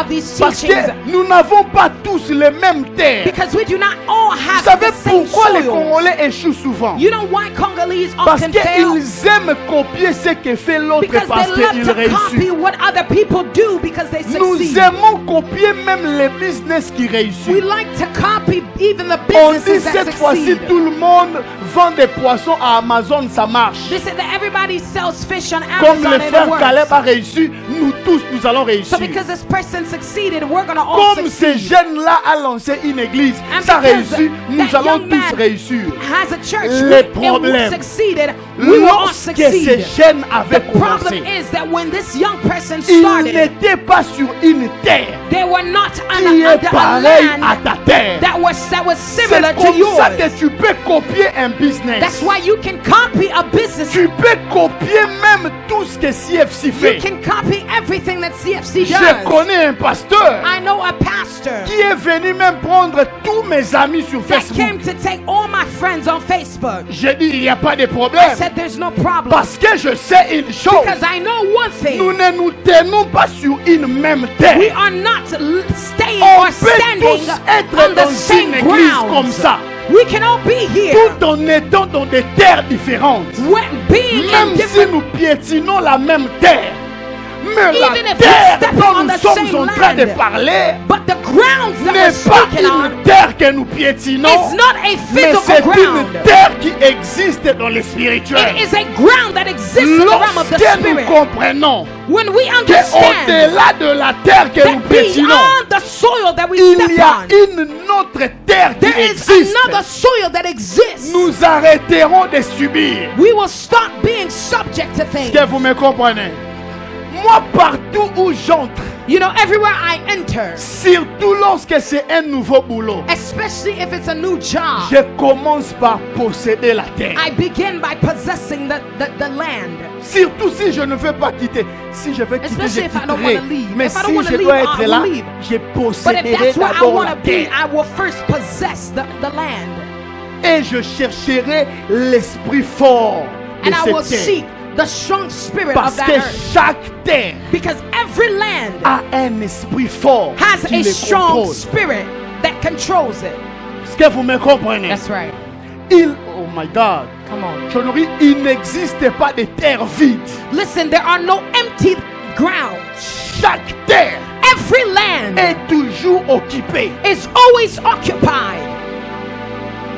these Parce que teachings, nous n'avons pas tous les mêmes terres. because we do not all Vous have savez the same pourquoi les soil. Congolais échouent souvent? You know why Congolese Parce often fail? qu'ils aiment copier ce que fait l'autre Because parce they love qu'il to copy réussit. what other people do because they Nous succeed. aimons copier même les business qui We réussissent. like to copy even the On dit businesses that cette fois-ci succeed. tout le monde vend des poissons à Amazon, ça marche. They say that everybody sells fish on Comme Amazon le and it frère Caleb works. a réussi, nous tous nous allons So réussir. because this person succeeded, we're gonna all Comme ce succeed. jeune-là a lancé une église, And ça because réussit, nous that allons young tous man réussir. Has a church Le and we problème, succeeded, we will all lorsque ces succeed. jeunes avaient The problem commencé, is that when this young person ils started, n'étaient pas sur une terre they were not qui under est a pareille à land ta terre. that was similar C'est to comme ça que yours. tu peux copier un business. That's why you can copy a business. Tu peux copier même tous tout ce que CFC fait. You can copy everything that CFC does. Je connais un pasteur I know a pastor qui est venu même prendre tous mes amis sur that Facebook. came to take all my friends on Facebook. J'ai dit, il n'y a pas de I problème. said there's no problem. Parce que je sais une chose. Because I know one thing. Nous ne nous tenons pas sur une même terre. We are not staying On or peut standing tous être on the dans same une église ground. comme ça, We can all be here, tout en étant dans des terres différentes. being Même in si different. nous piétinons la même terre. Mais Even la if terre we're stepping dont on nous the sommes same en train de land. parler But the grounds that we're n'est pas speaking on une terre que nous piétinons, is not a mais physical c'est ground. une terre qui existe dans le spirituel. It is a ground that exists in the realm of the Lorsque nous spirit. comprenons When we understand qu'au-delà de la terre que nous that piétinons, beyond the soil that we il step y a on, une autre terre qui there is existe. another soil that exists. Nous arrêterons de subir. We will stop being subject to Est-ce things. que vous me comprenez? Moi, partout où j'entre, You know, everywhere I enter, surtout lorsque c'est un nouveau boulot, especially if it's a new job, je commence par posséder la terre. I begin by possessing the land. Surtout si je ne veux pas quitter. Si je veux quitter, je Especially if I don't quitterai. wanna leave. Mais If I don't si wanna je leave, dois I être will là, leave. je But if posséderai that's where I d'abord want la to be, terre. I will first possess the land. Et je chercherai l'esprit fort de And I will cette terre. seek the strong spirit of Parce that que earth. chaque terre Because every land a un esprit fort has qui a le strong contrôle. spirit that controls it. Est-ce que vous me comprenez? That's right. Oh my God. Come on. Jean-Louis, il n'existe pas de terre vide. Listen, there are no empty grounds. Chaque terre Every land est toujours occupée. is always occupied.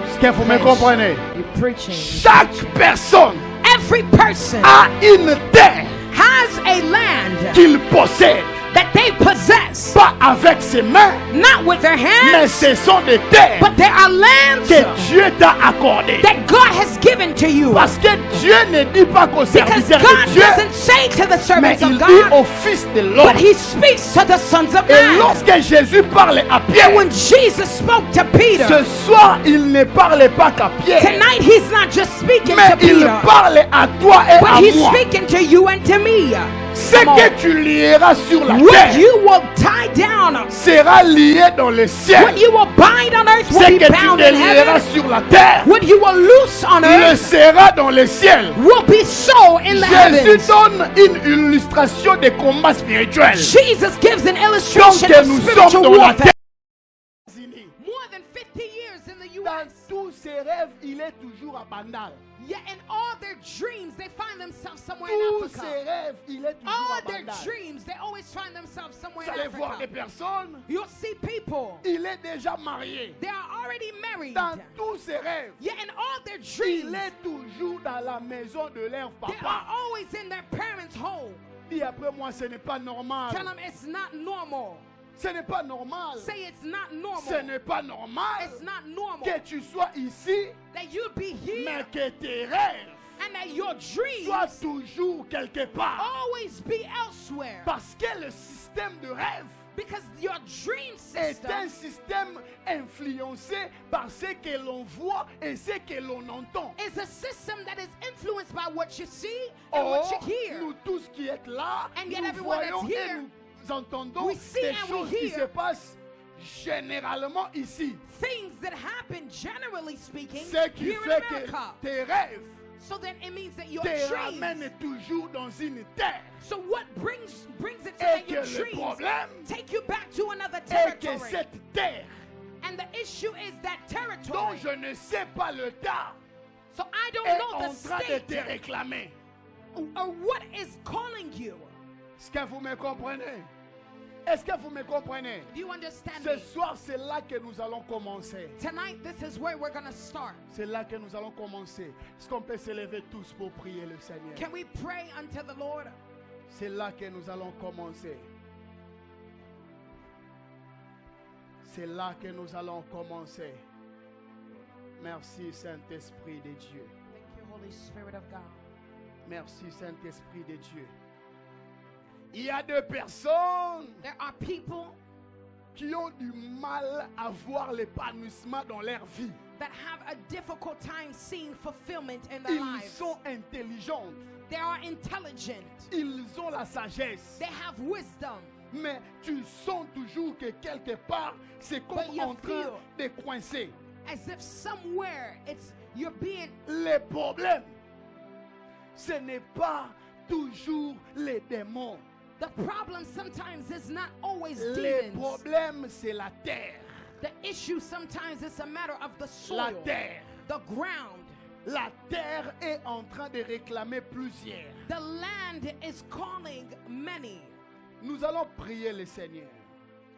Est-ce que vous me comprenez? You're preaching. Chaque personne Every person a une terre has a land qu'il possède. that they possess, Pas avec ses mains, not with their mais hands, ce sont des terres but there are lands que Dieu t'a accordées. that God has given to you. Parce que Dieu ne dit pas qu'aux Because serviteurs God de Dieu, doesn't say to the mais servants il of dit God, aux fils de l'homme. but He speaks to the sons of Et man. lorsque Jésus parle à And Pierre, when Jesus spoke to Peter, ce soir, il ne parle pas qu'à Pierre, tonight He's not just speaking mais to il Peter, parle à toi et but à He's moi. speaking to you and to me. Ce Come on. que tu lieras sur la What terre you will tie down, sera lié dans le ciel. what you will bind on earth Ce will be que tu bound in délieras heaven. sur la terre What you will loose on le earth sera dans le ciel. will be so in the Jésus heavens. donne une illustration des combats spirituels. Jesus gives an Donc illustration que of nous sommes spiritual dans la warfare. terre. More than 50 years in the Dans U.S., tous ses rêves, il est toujours à Bandal. yet in all their dreams, they find themselves somewhere in Tous Africa. ses rêves, il est toujours All à their Bandal. dreams, they always find themselves somewhere Vous in allez voir des Africa. personnes, You'll see people, il est déjà marié. they are already married. Dans tous ses rêves, Yet in all their il dreams, est toujours dans la maison de leur they are papa. always in their parents' home. Dis après moi, ce n'est pas normal. Tell them it's not normal. Ce n'est pas normal. Say it's not Ce normal. n'est pas normal It's not normal que tu sois ici, that you'd be here mais que tes rêves and that your dreams soient toujours quelque part. always be elsewhere. Parce que le système de rêve Because your dream est un system système influencé par ce que l'on voit et ce que l'on entend. is a system that is influenced by what you see and Or, what you hear. nous tous qui êtes là, And yet nous everyone that's voyons et here, nous entendons we see des and we choses qui hear se passent généralement ici. Things that happen, generally speaking, Ce qui here in fait que America. tes rêves So then it means that your te dreams. ramènent toujours dans une terre. So what brings it so Et that your que le dreams problème take you back to another est que territory? cette terre And the issue is that dont territory. je ne sais pas le tas So I don't est know en the train de te state réclamer. or what is calling you. Est-ce que vous me comprenez? Est-ce que vous me comprenez? Do you understand Ce me? soir, c'est là que nous allons commencer. Tonight, this is where we're going to start. C'est là que nous allons commencer. Est-ce qu'on peut se lever tous pour prier le Seigneur? Can we pray unto the Lord? C'est là que nous allons commencer. C'est là que nous allons commencer. Merci Saint-Esprit de Dieu. Thank you, Holy Spirit of God. Merci Saint-Esprit de Dieu. Il y a des personnes There are people qui ont du mal à voir l'épanouissement dans leur vie. that have a difficult time seeing fulfillment in their Ils lives. sont intelligents. They are intelligent. Ils ont la sagesse. They have wisdom. Mais tu sens toujours que quelque part, c'est comme en train de coincer. As if somewhere you're being... Les problèmes, ce n'est pas toujours les démons. The problem sometimes is not always Les demons. problèmes, c'est la terre. The issue sometimes is a matter of the soil. La terre. The ground. La terre est en train de réclamer plusieurs. The land is calling many. Nous allons prier le Seigneur.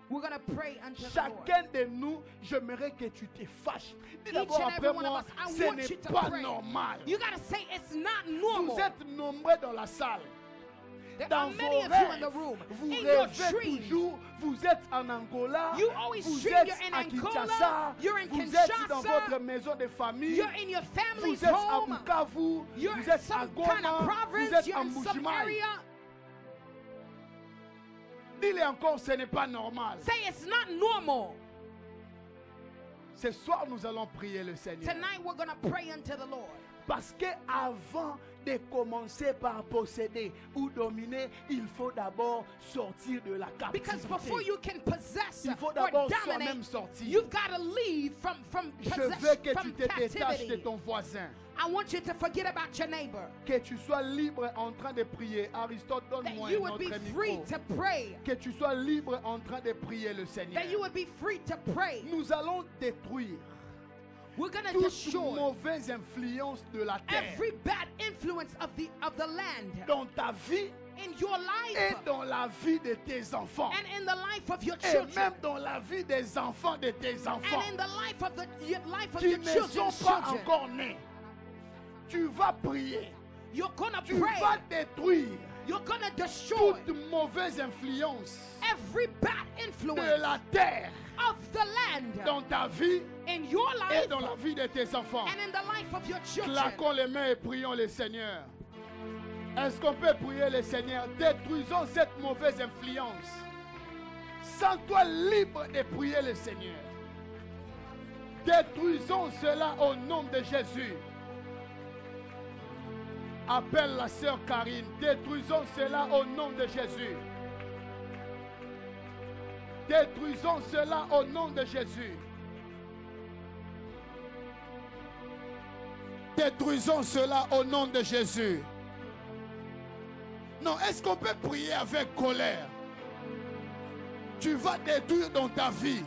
We're going to pray unto the Lord. Chacun de nous, j'aimerais que tu te fâches. Dis d'abord après moi, ce n'est pas normal. You got to say it's not normal. Vous êtes nombreux dans la salle. There Dans are vos many of you in the rêves, room. vous In your rêvez dreams, toujours, vous êtes en Angola, you always vous dream êtes you're in à Angola, Kinshasa, you're in vous êtes dans Kinshasa, votre maison de famille, you're in your family's vous êtes à home, Bukavu, you're vous in êtes à some Goma, kind of vous province, êtes you're en in some Mbujimaï. area. Dis-le encore, ce n'est pas normal. Say it's not normal. Ce soir, nous allons prier le Seigneur. Tonight we're going to pray unto the Lord. Parce que avant de commencer par posséder ou dominer, il faut d'abord sortir de la Because before captivité. you can possess Il faut or d'abord dominate, soi-même sortir. you've got to leave from Je possession, veux que tu from te détaches de captivity. ton voisin. I want you to forget about your neighbor. Que tu sois libre en train de prier. Aristote, That donne-moi you un would be autre free micro. to pray. Que tu sois libre en train de prier le Seigneur. That you would be free to pray. Nous allons détruire We're going to toute destroy mauvaise influence de la terre every bad influence of the land dans ta vie in your et life dans la vie de tes enfants. and in the life of your Et children même dans la vie des enfants de tes enfants and in the life of qui your ne sont children's pas children. encore nés. Tu vas prier. You're going to Tu vas pray. détruire You're going to destroy toute mauvaise influence every bad de influence la terre of the land dans ta vie in your et life dans la vie de tes enfants. and in the life of your children. Claquons les mains et prions le Seigneur. Est-ce qu'on peut prier le Seigneur? Détruisons cette mauvaise influence. Sens-toi libre de prier le Seigneur. Détruisons cela au nom de Jésus. Appelle la sœur Karine. Détruisons cela au nom de Jésus. Détruisons cela au nom de Jésus. Détruisons cela au nom de Jésus. Non, est-ce qu'on peut prier avec colère? Tu vas détruire dans ta vie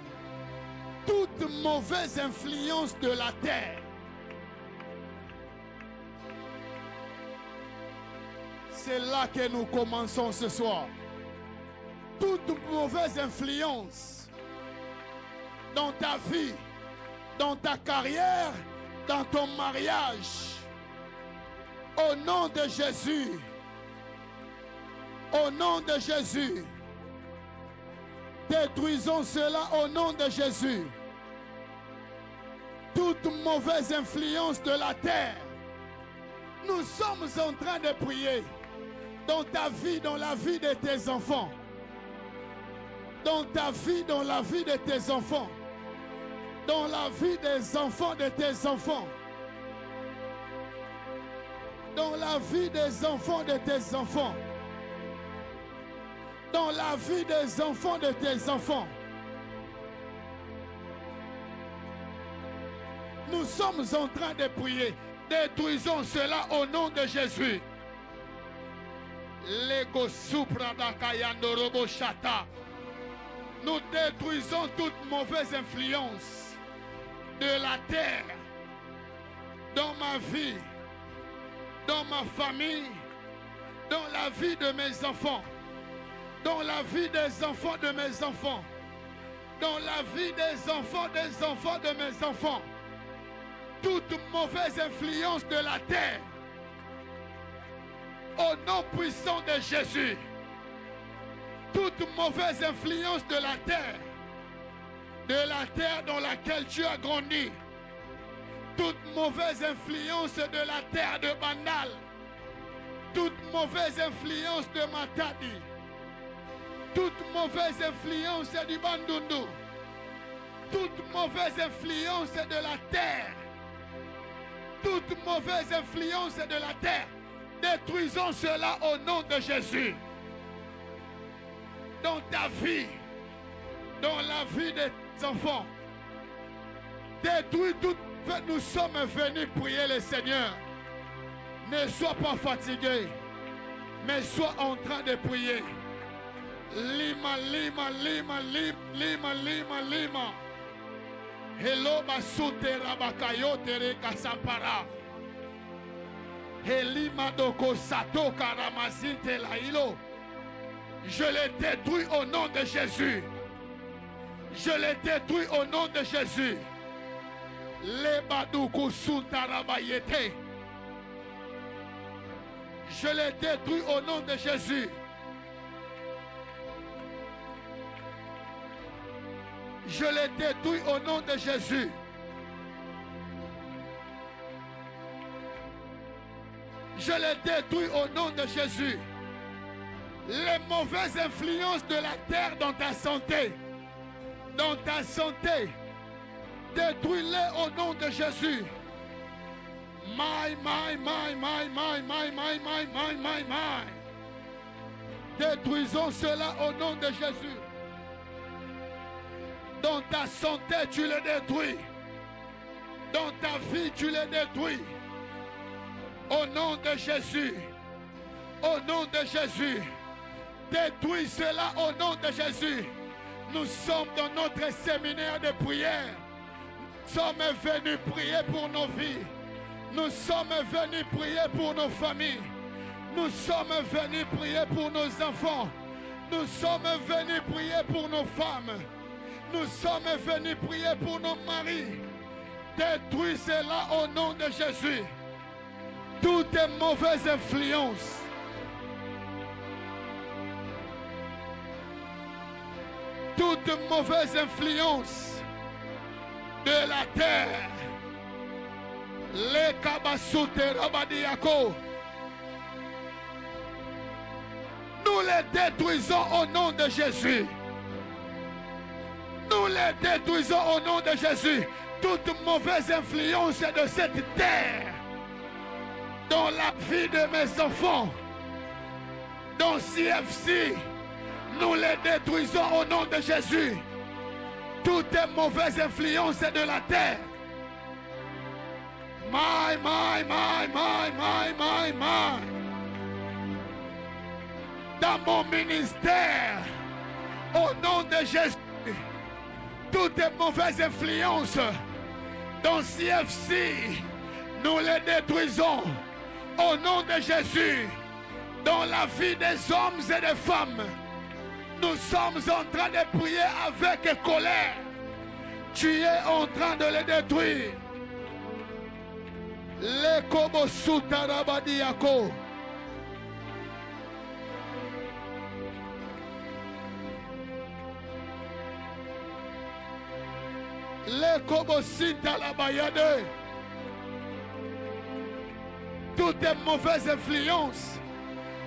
toute mauvaise influence de la terre. C'est là que nous commençons ce soir. Toute mauvaise influence dans ta vie, dans ta carrière, dans ton mariage. Au nom de Jésus. Au nom de Jésus. Détruisons cela au nom de Jésus. Toute mauvaise influence de la terre. Nous sommes en train de prier dans ta vie, dans la vie de tes enfants. Dans ta vie, dans la vie de tes enfants. Dans la vie des enfants de tes enfants. Dans la vie des enfants de tes enfants. Dans la vie des enfants de tes enfants. Nous sommes en train de prier. Détruisons cela au nom de Jésus. Lego supra da kayando robo shata. Nous détruisons toute mauvaise influence de la terre dans ma vie, dans ma famille, dans la vie de mes enfants, dans la vie des enfants de mes enfants, dans la vie des enfants de mes enfants. Toute mauvaise influence de la terre, au nom puissant de Jésus. Toute mauvaise influence de la terre dans laquelle tu as grandi. Toute mauvaise influence de la terre de Bandal. Toute mauvaise influence de Matadi. Toute mauvaise influence du Bandundu. Toute mauvaise influence de la terre. Toute mauvaise influence de la terre Détruisons cela au nom de Jésus. Dans ta vie, dans la vie des enfants, détruis tout. Nous sommes venus prier le Seigneur. Ne sois pas fatigué, mais sois en train de prier. Lima, lima, lima, lima, lima, lima, lima. Hello, basute rabakayo tere kasapara. Helima doko sato karamazinte lailo. Je les détruis au nom de Jésus. Je les détruis au nom de Jésus. Les badoukou sutarabayete. Je les détruis au nom de Jésus. Je les détruis au nom de Jésus. Je les détruis au nom de Jésus. Les mauvaises influences de la terre dans ta santé. Dans ta santé. Détruis-les au nom de Jésus. My. Détruisons cela au nom de Jésus. Dans ta santé, tu les détruis. Dans ta vie, tu les détruis. Au nom de Jésus. Au nom de Jésus. Détruis cela au nom de Jésus. Nous sommes dans notre séminaire de prière. Nous sommes venus prier pour nos vies. Nous sommes venus prier pour nos familles. Nous sommes venus prier pour nos enfants. Nous sommes venus prier pour nos femmes. Nous sommes venus prier pour nos maris. Détruis cela au nom de Jésus. Toutes les mauvaises influences. Toute mauvaise influence de la terre. Les kabasute rabadiako. Nous les détruisons au nom de Jésus. Nous les détruisons au nom de Jésus. Toute mauvaise influence de cette terre dans la vie de mes enfants, dans CFC, nous les détruisons au nom de Jésus. Toutes mauvaises influences de la terre. My. Dans mon ministère, au nom de Jésus, toutes mauvaises influences dans CFC, nous les détruisons au nom de Jésus. Dans la vie des hommes et des femmes, nous sommes en train de prier avec colère. Tu es en train de les détruire. Les kobo sutarabadiako. Les kobo sitalabayade. Toutes mauvaises influences.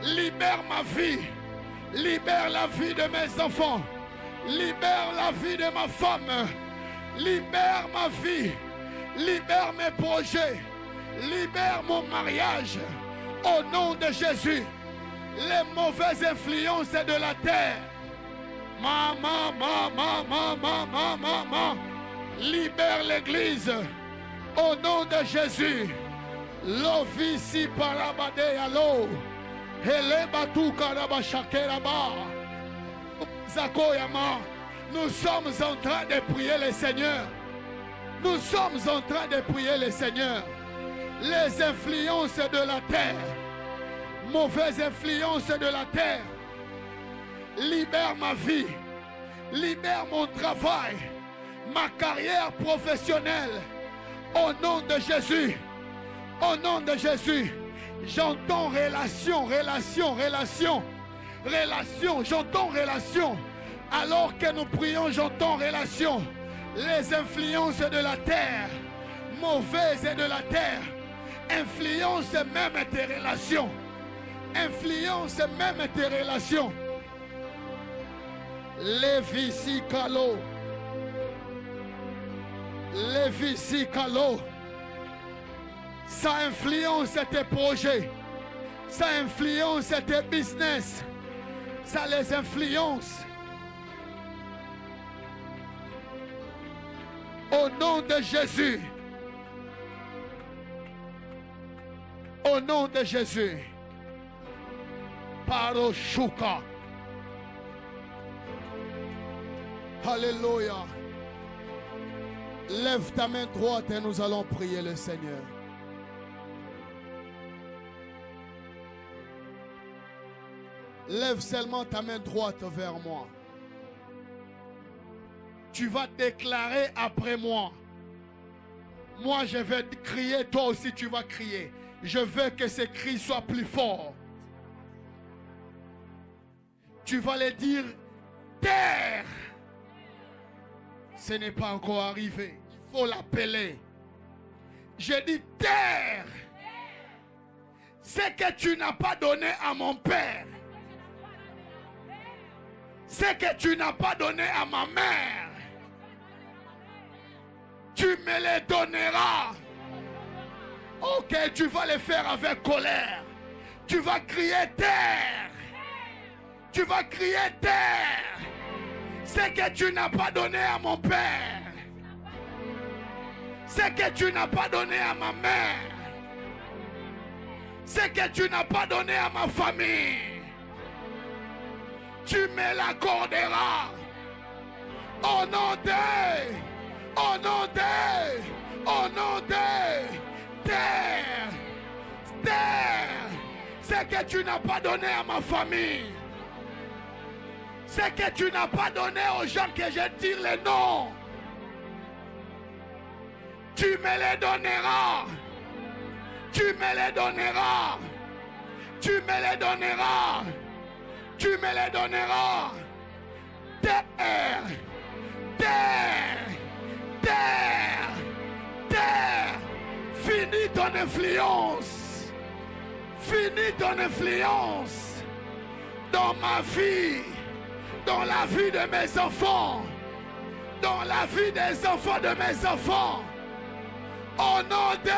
Libère ma vie. Libère la vie de mes enfants. Libère la vie de ma femme. Libère ma vie. Libère mes projets. Libère mon mariage. Au nom de Jésus. Les mauvaises influences de la terre. Maman. Libère l'église. Au nom de Jésus. L'office parabade alo. Nous sommes en train de prier le Seigneur. Nous sommes en train de prier le Seigneur. Les influences de la terre, mauvaises influences de la terre, libère ma vie, libère mon travail, ma carrière professionnelle. Au nom de Jésus, au nom de Jésus. J'entends relation, j'entends relation. Alors que nous prions, j'entends relation. Les influences de la terre, mauvaises de la terre, influencent même tes relations. Influencent même tes relations. Lévi-si-kalo. Lévi-si-kalo. Ça influence tes projets. Ça influence tes business. Ça les influence. Au nom de Jésus. Au nom de Jésus. Paroshuka. Alléluia. Lève ta main droite et nous allons prier le Seigneur. Lève seulement ta main droite vers moi. Tu vas déclarer après moi. Moi je vais crier, toi aussi tu vas crier. Je veux que ces cris soient plus forts. Tu vas les dire, terre. Ce n'est pas encore arrivé. Il faut l'appeler. Je dis terre. Ce que tu n'as pas donné à mon père. Ce que tu n'as pas donné à ma mère. Tu me les donneras. Ok, tu vas les faire avec colère. Tu vas crier terre. Tu vas crier terre. Ce que tu n'as pas donné à mon père. Ce que tu n'as pas donné à ma mère. Ce que tu n'as pas donné à ma famille. Tu me l'accorderas. Au nom de, au nom de, au nom de, terre, terre. Ce que tu n'as pas donné à ma famille. Ce que tu n'as pas donné aux gens que je tire les noms. Tu me les donneras. Tu me les donneras. Tu me les donneras. Tu me les donneras. Terre. Terre. Terre. Terre. Finis ton influence. Finis ton influence. Dans ma vie. Dans la vie de mes enfants. Dans la vie des enfants de mes enfants. Au nom de.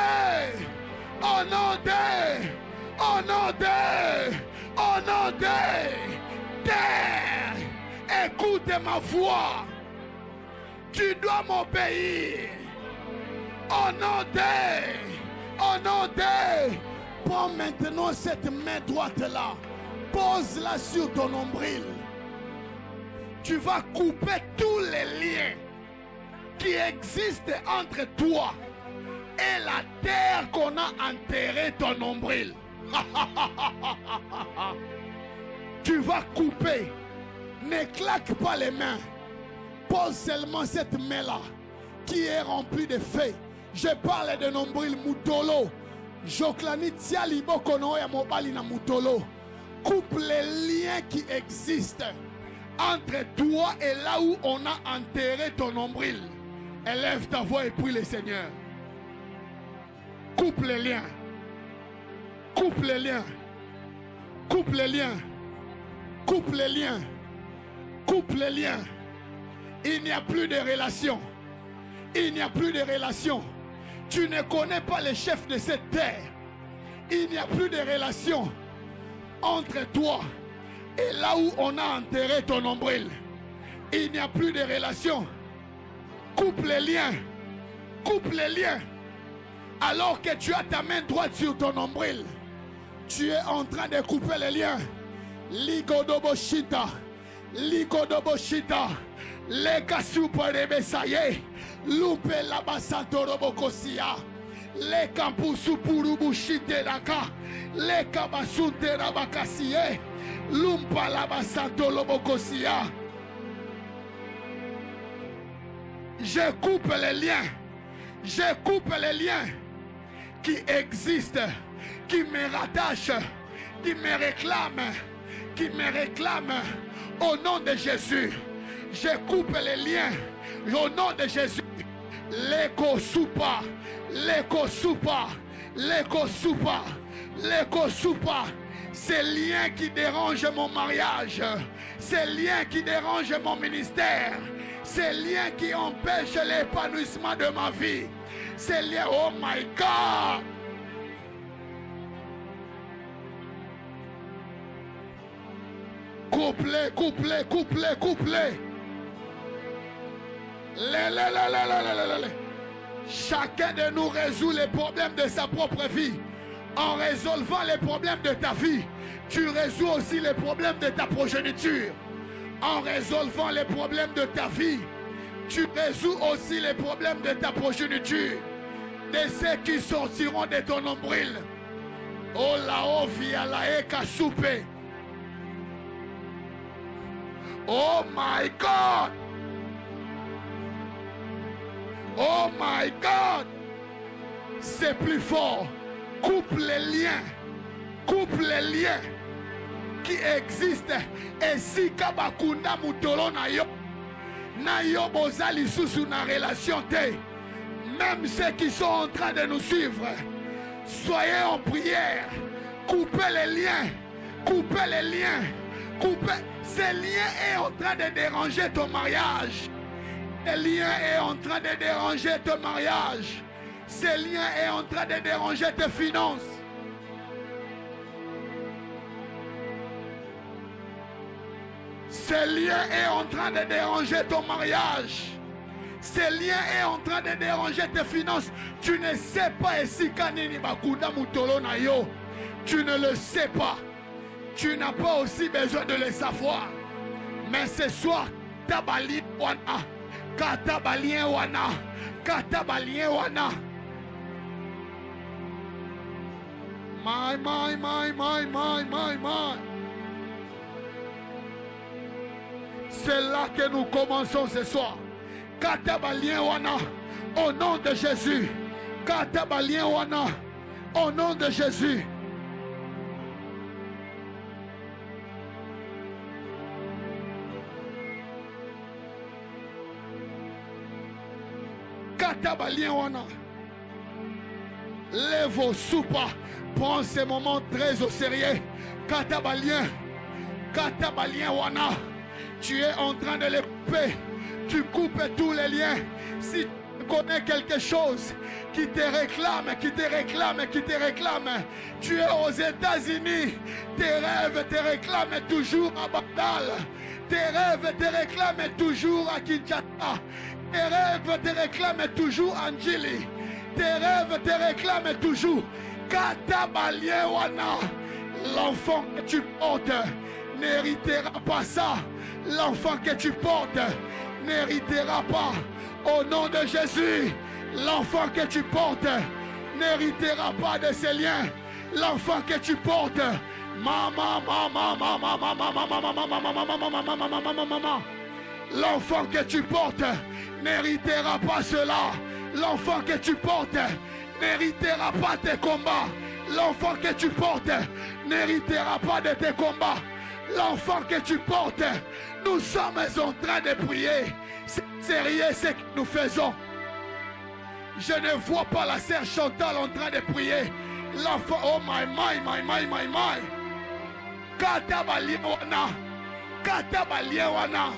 Au nom de. Au nom de. Au nom de. Terre. Écoute ma voix. Tu dois m'obéir. Au nom de. Au nom de. Prends maintenant cette main droite là. Pose-la sur ton nombril. Tu vas couper tous les liens qui existent entre toi et la terre qu'on a enterré ton nombril. Tu vas couper. Ne claque pas les mains. Pose seulement cette main-là qui est remplie de feu. Je parle de nombril Mutolo. Joklani tiali bokono ya mobali na Mutolo. Coupe les liens qui existent entre toi et là où on a enterré ton nombril. Élève ta voix et prie le Seigneur. Coupe les liens. Coupe les liens. Coupe les liens. Coupe les liens. Coupe les liens. Il n'y a plus de relation. Il n'y a plus de relation. Tu ne connais pas le chef de cette terre. Il n'y a plus de relation entre toi et là où on a enterré ton nombril. Il n'y a plus de relation. Coupe les liens. Coupe les liens. Alors que tu as ta main droite sur ton nombril, tu es en train de couper les liens. Ligodoboshita. Ligodoboshita. Leka super rebesaye. Lupe la basanto robokosia. Leka pusupuru bushite daka. Leka basunte rabakasie. Lumpa la basanto robokosia. Je coupe les liens. Je coupe les liens qui existent, qui me rattachent, qui me réclament, au nom de Jésus. Je coupe les liens au nom de Jésus. L'écho soupa, l'écho soupa, l'écho soupa, l'écho soupa. Ces liens qui dérangent mon mariage, ces liens qui dérangent mon ministère, ces liens qui empêchent l'épanouissement de ma vie, ces liens, oh my God. Couplez, couplez, couplez, couplez. Chacun de nous résout les problèmes de sa propre vie. En résolvant les problèmes de ta vie, tu résous aussi les problèmes de ta progéniture. En résolvant les problèmes de ta vie, tu résous aussi les problèmes de ta progéniture, de ceux qui sortiront de ton nombril. Oh la via la eka soupe. Oh my God. Oh my God. C'est plus fort. Coupe les liens. Coupe les liens qui existent. Et si kabakunda mutolo na yo. Na yo bozali sous na relation te. Même ceux qui sont en train de nous suivre. Soyez en prière. Coupez les liens. Coupez les liens. Coupez. Ce lien est en train de déranger ton mariage. Ce lien est en train de déranger ton mariage. Ce lien est en train de déranger tes finances. Ce lien est en train de déranger ton mariage. Ce lien est en train de déranger tes finances. Tu ne sais pas si kanini bakuda mutolo na yo. Tu ne le sais pas. Tu n'as pas aussi besoin de le savoir. Mais ce soir, tabali wana, katabalien wana, katabalien wana. My. C'est là que nous commençons ce soir. Katabalien wana, au nom de Jésus. Katabalien wana, au nom de Jésus. Katabalien wana. Lève vos soupas. Prends ces moments très au sérieux. Katabalien. Katabalien wana. Tu es en train de les couper. Tu coupes tous les liens. Si tu connais quelque chose qui te réclame, tu es aux États-Unis. Tes rêves te réclament toujours à Bagdad. Tes rêves te réclament toujours à Kinshasa. Tes rêves te réclament toujours à Njili. Tes rêves te réclament toujours. Katabalien wana. L'enfant que tu portes n'héritera pas ça. L'enfant que tu portes n'héritera pas. Au nom de Jésus, l'enfant que tu portes n'héritera pas de ces liens. L'enfant que tu portes, l'enfant que tu portes n'héritera pas cela. L'enfant que tu portes n'héritera pas tes combats. L'enfant que tu portes n'héritera pas de tes combats. L'enfant que tu portes, nous sommes en train de prier. C'est sérieux ce que nous faisons. Je ne vois pas la sœur Chantal en train de prier. L'enfant, oh my. Katabalien wana. Katabalien wana.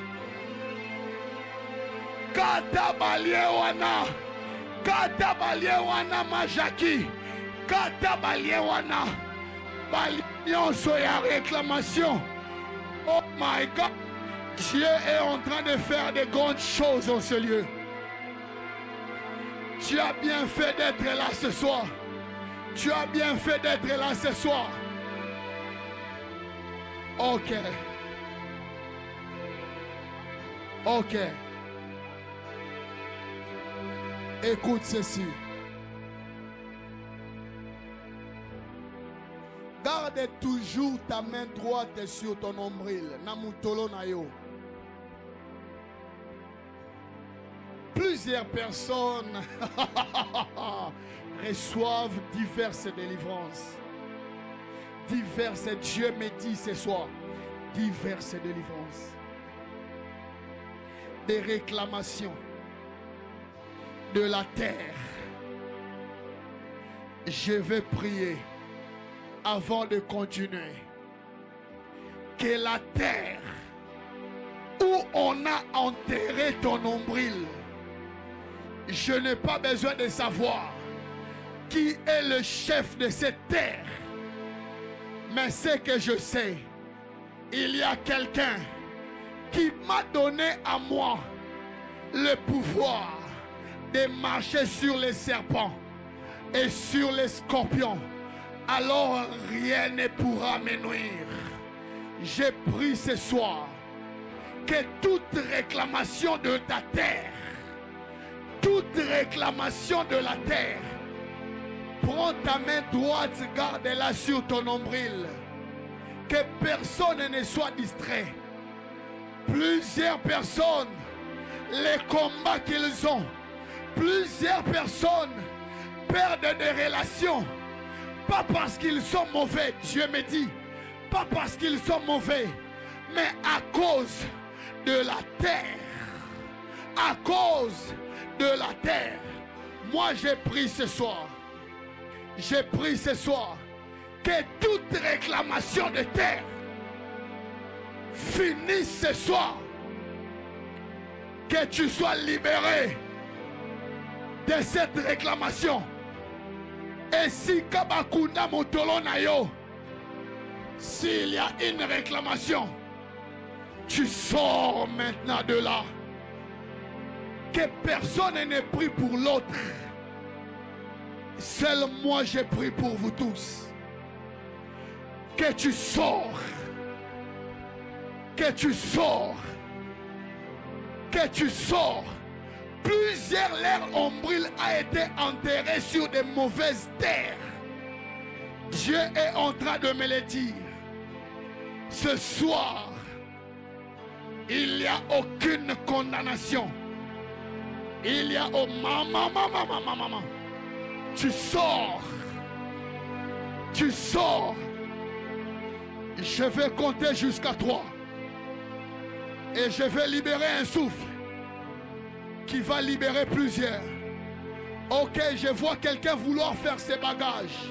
Katabalien wana. Katabalien wana majaki. Katabalien wana. Balion soya réclamation. Oh my God. Dieu est en train de faire de grandes choses en ce lieu. Tu as bien fait d'être là ce soir. Tu as bien fait d'être là ce soir. Ok. Ok. Écoute ceci. Garde toujours ta main droite sur ton nombril. Namutolo nayo. Plusieurs personnes reçoivent diverses délivrances. Diverses, Dieu me dit ce soir, diverses délivrances. Des réclamations de la terre. Je vais prier avant de continuer. Que la terre où on a enterré ton nombril, je n'ai pas besoin de savoir qui est le chef de cette terre. Mais ce que je sais, il y a quelqu'un qui m'a donné à moi le pouvoir de marcher sur les serpents et sur les scorpions. Alors rien ne pourra me nuire. J'ai pris ce soir que toute réclamation de ta terre, toute réclamation de la terre, prends ta main droite, garde-la sur ton nombril. Que personne ne soit distrait. Plusieurs personnes, les combats qu'ils ont, plusieurs personnes perdent des relations. Pas parce qu'ils sont mauvais, Dieu me dit, pas parce qu'ils sont mauvais, mais à cause de la terre. À cause de la terre. Moi j'ai pris ce soir. J'ai pris ce soir que toute réclamation de terre finisse ce soir. Que tu sois libéré de cette réclamation. Et si Kabakunda Motolo Nayo, s'il y a une réclamation, tu sors maintenant de là. Que personne n'ait pris pour l'autre. Seul moi j'ai pris pour vous tous. Que tu sors. Que tu sors. Que tu sors. Plusieurs leurs ombrils a été enterré sur de mauvaises terres. Dieu est en train de me le dire. Ce soir, il n'y a aucune condamnation. Il y a oh maman. Tu sors. Tu sors. Je vais compter jusqu'à 3. Et je vais libérer un souffle qui va libérer plusieurs. Ok, je vois quelqu'un vouloir faire ses bagages.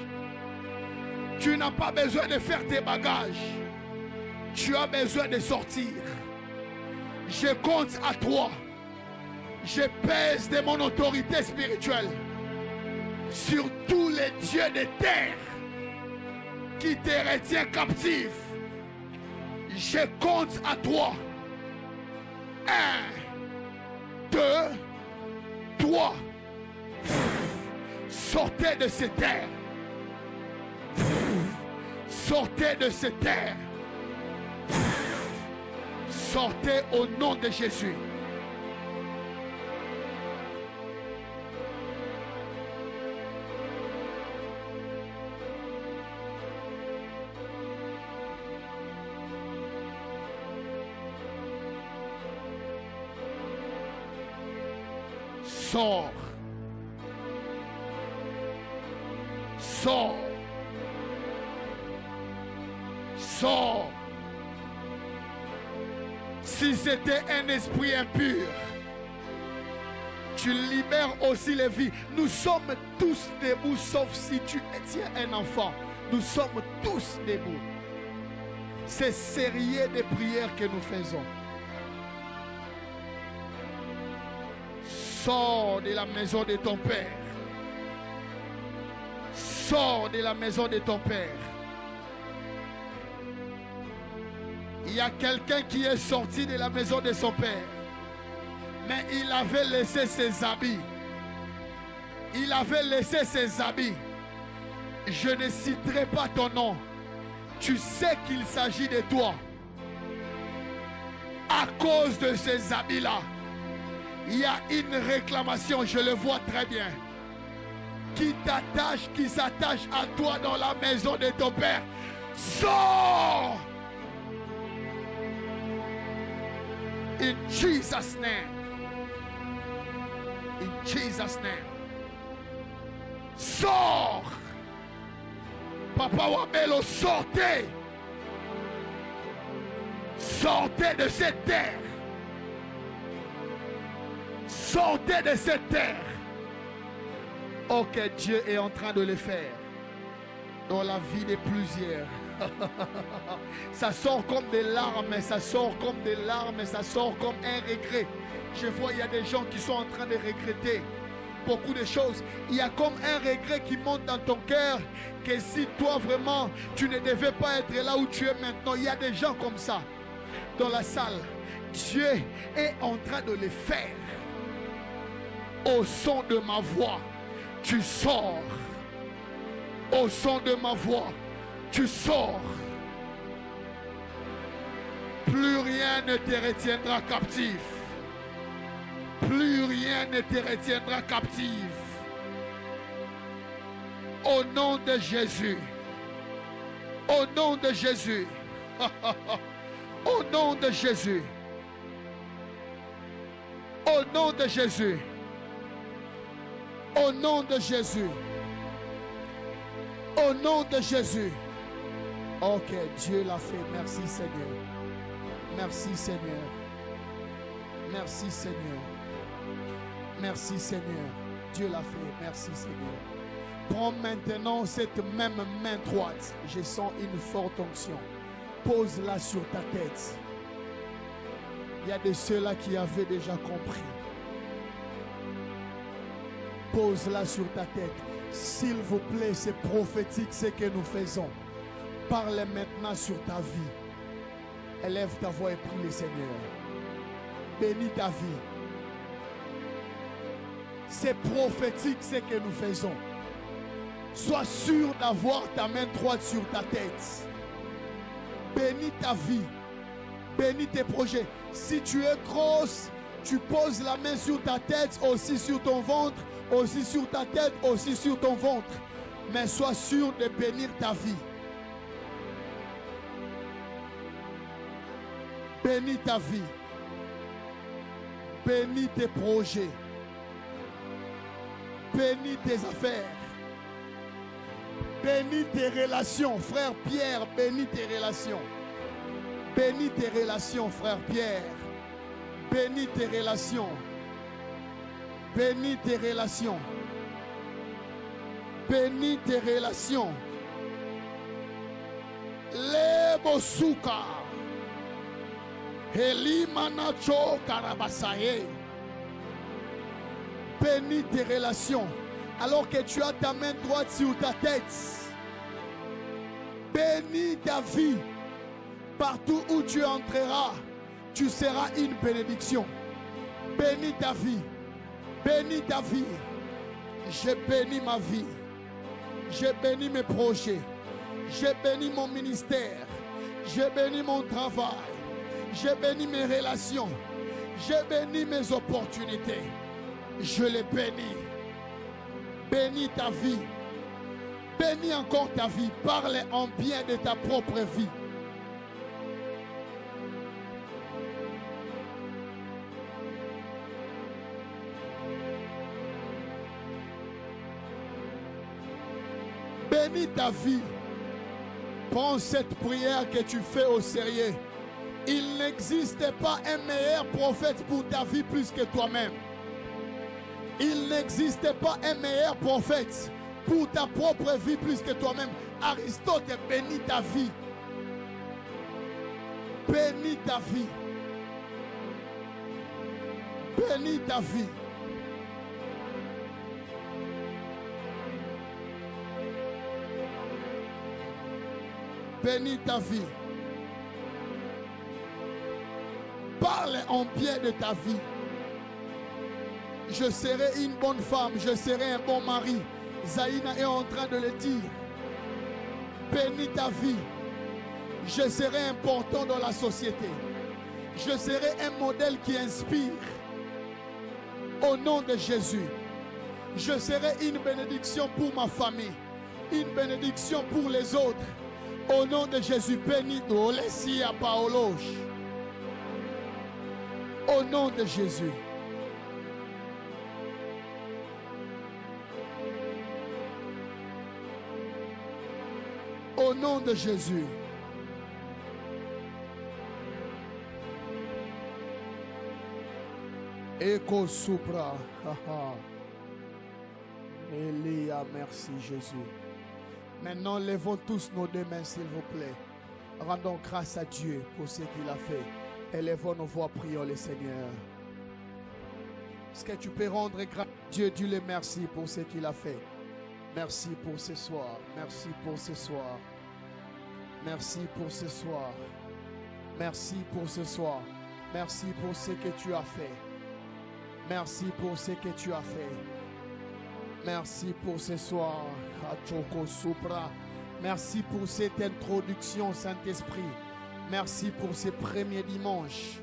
Tu n'as pas besoin de faire tes bagages. Tu as besoin de sortir. Je compte à 3. Je pèse de mon autorité spirituelle sur tous les dieux de terre qui te retiennent captif. Je compte à 3. 1, 2, 3. Sortez de ces terres. Sortez de ces terres. Sortez au nom de Jésus. Sors. Sors. Sors. Si c'était un esprit impur, tu libères aussi les vies. Nous sommes tous debout, sauf si tu tiens un enfant. Nous sommes tous debout. C'est sérieux des prières que nous faisons. Sors de la maison de ton père. Sors de la maison de ton père. Il y a quelqu'un qui est sorti de la maison de son père. Mais il avait laissé ses habits. Il avait laissé ses habits. Je ne citerai pas ton nom. Tu sais qu'il s'agit de toi. À cause de ces habits-là, il y a une réclamation, je le vois très bien, qui t'attache, qui s'attache à toi dans la maison de ton père. Sors! In Jesus' name. In Jesus' name. Sors! Papa Wabelo, sortez! Sortez de cette terre! Sortez de cette terre! Ok, Dieu est en train de le faire dans la vie de plusieurs. Ça sort comme des larmes, ça sort comme des larmes, ça sort comme un regret. Je vois, il y a des gens qui sont en train de regretter beaucoup de choses. Il y a comme un regret qui monte dans ton cœur, que si toi vraiment, tu ne devais pas être là où tu es maintenant. Il y a des gens comme ça dans la salle. Dieu est en train de les faire. Au son de ma voix, tu sors. Au son de ma voix, tu sors. Plus rien ne te retiendra captif. Plus rien ne te retiendra captif. Au nom de Jésus. Au nom de Jésus. Au nom de Jésus. Au nom de Jésus. Au nom de Jésus. Au nom de Jésus. Ok, Dieu l'a fait. Merci Seigneur. Merci Seigneur. Merci Seigneur. Merci Seigneur. Dieu l'a fait. Merci Seigneur. Prends maintenant cette même main droite. Je sens une forte onction. Pose-la sur ta tête. Il y a de ceux-là qui avaient déjà compris. Pose-la sur ta tête. S'il vous plaît, c'est prophétique ce que nous faisons. Parle maintenant sur ta vie. Élève ta voix et prie le Seigneur. Bénis ta vie. C'est prophétique ce que nous faisons. Sois sûr d'avoir ta main droite sur ta tête. Bénis ta vie. Bénis tes projets. Si tu es grosse, tu poses la main sur ta tête, aussi sur ton ventre, aussi sur ta tête, aussi sur ton ventre. Mais sois sûr de bénir ta vie. Bénis ta vie. Bénis tes projets. Bénis tes affaires. Bénis tes relations. Frère Pierre, bénis tes relations. Bénis tes relations, frère Pierre. Bénis tes relations. Bénis tes relations. Bénis tes relations. Lebosuka. Elimanacho karabasaye. Bénis tes relations. Alors que tu as ta main droite sur ta tête. Bénis ta vie. Partout où tu entreras, tu seras une bénédiction. Bénis ta vie. Bénis ta vie. Je bénis ma vie. Je bénis mes projets. Je bénis mon ministère. Je bénis mon travail. Je bénis mes relations. Je bénis mes opportunités. Je les bénis. Bénis ta vie. Bénis encore ta vie. Parle en bien de ta propre vie. Bénis ta vie. Prends cette prière que tu fais au sérieux. Il n'existe pas un meilleur prophète pour ta vie plus que toi-même. Il n'existe pas un meilleur prophète pour ta propre vie plus que toi-même. Aristote, bénis ta vie. Bénis ta vie. Bénis ta vie. Bénis ta vie. Parle en bien de ta vie. Je serai une bonne femme, je serai un bon mari. Zaïna est en train de le dire. Bénis ta vie. Je serai important dans la société. Je serai un modèle qui inspire. Au nom de Jésus. Je serai une bénédiction pour ma famille. Une bénédiction pour les autres. Au nom de Jésus, bénis-nous. Olesia Paolosh. Au nom de Jésus. Au nom de Jésus. Eko Supra. Elia, merci Jésus. Maintenant, levons tous nos deux mains, s'il vous plaît. Rendons grâce à Dieu pour ce qu'il a fait. Élevons nos voix, prions le Seigneur. Est-ce que tu peux rendre grâce à Dieu? Dis-le merci pour ce qu'il a fait. Merci pour ce soir. Merci pour ce soir. Merci pour ce soir. Merci pour ce soir. Merci pour ce que tu as fait. Merci pour ce que tu as fait. Merci pour ce soir. Merci pour cette introduction, Saint-Esprit. Merci pour ce premier dimanche.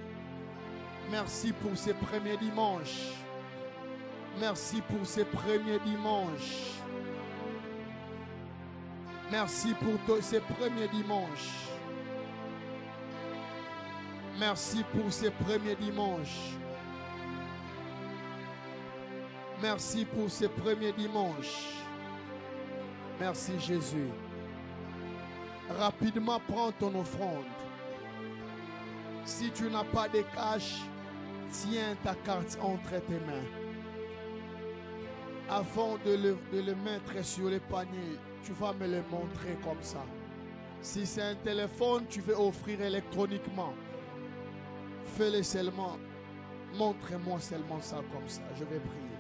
Merci pour ce premier dimanche. Merci pour ce premier dimanche. Merci pour ce premier dimanche. Merci pour ce premier dimanche. Merci pour ce premier dimanche. Merci Jésus. Rapidement, prends ton offrande. Si tu n'as pas de cash, tiens ta carte entre tes mains. Avant de le mettre sur le panier, tu vas me le montrer comme ça. Si c'est un téléphone, tu veux offrir électroniquement. Fais-le seulement. Montre-moi seulement ça comme ça. Je vais prier.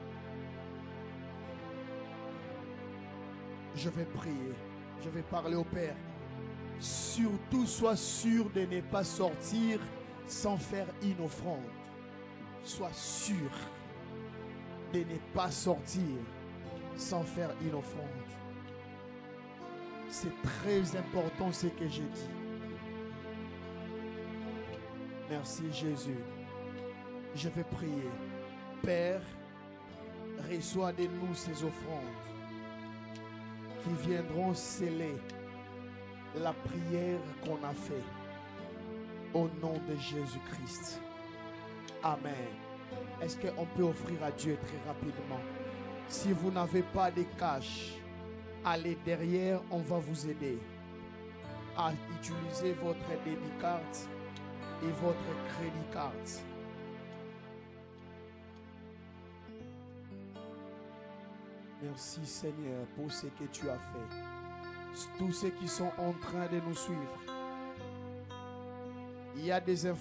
Je vais prier. Je vais parler au Père. Surtout, sois sûr de ne pas sortir sans faire une offrande. Sois sûr de ne pas sortir sans faire une offrande. C'est très important ce que j'ai dit. Merci Jésus. Je vais prier. Père, reçois de nous ces offrandes qui viendront sceller la prière qu'on a faite au nom de Jésus-Christ. Amen. Est-ce qu'on peut offrir à Dieu très rapidement? Si vous n'avez pas de cash, allez derrière, on va vous aider à utiliser votre debit card et votre crédit card. Merci Seigneur pour ce que tu as fait. Tous ceux qui sont en train de nous suivre, il y a des informations.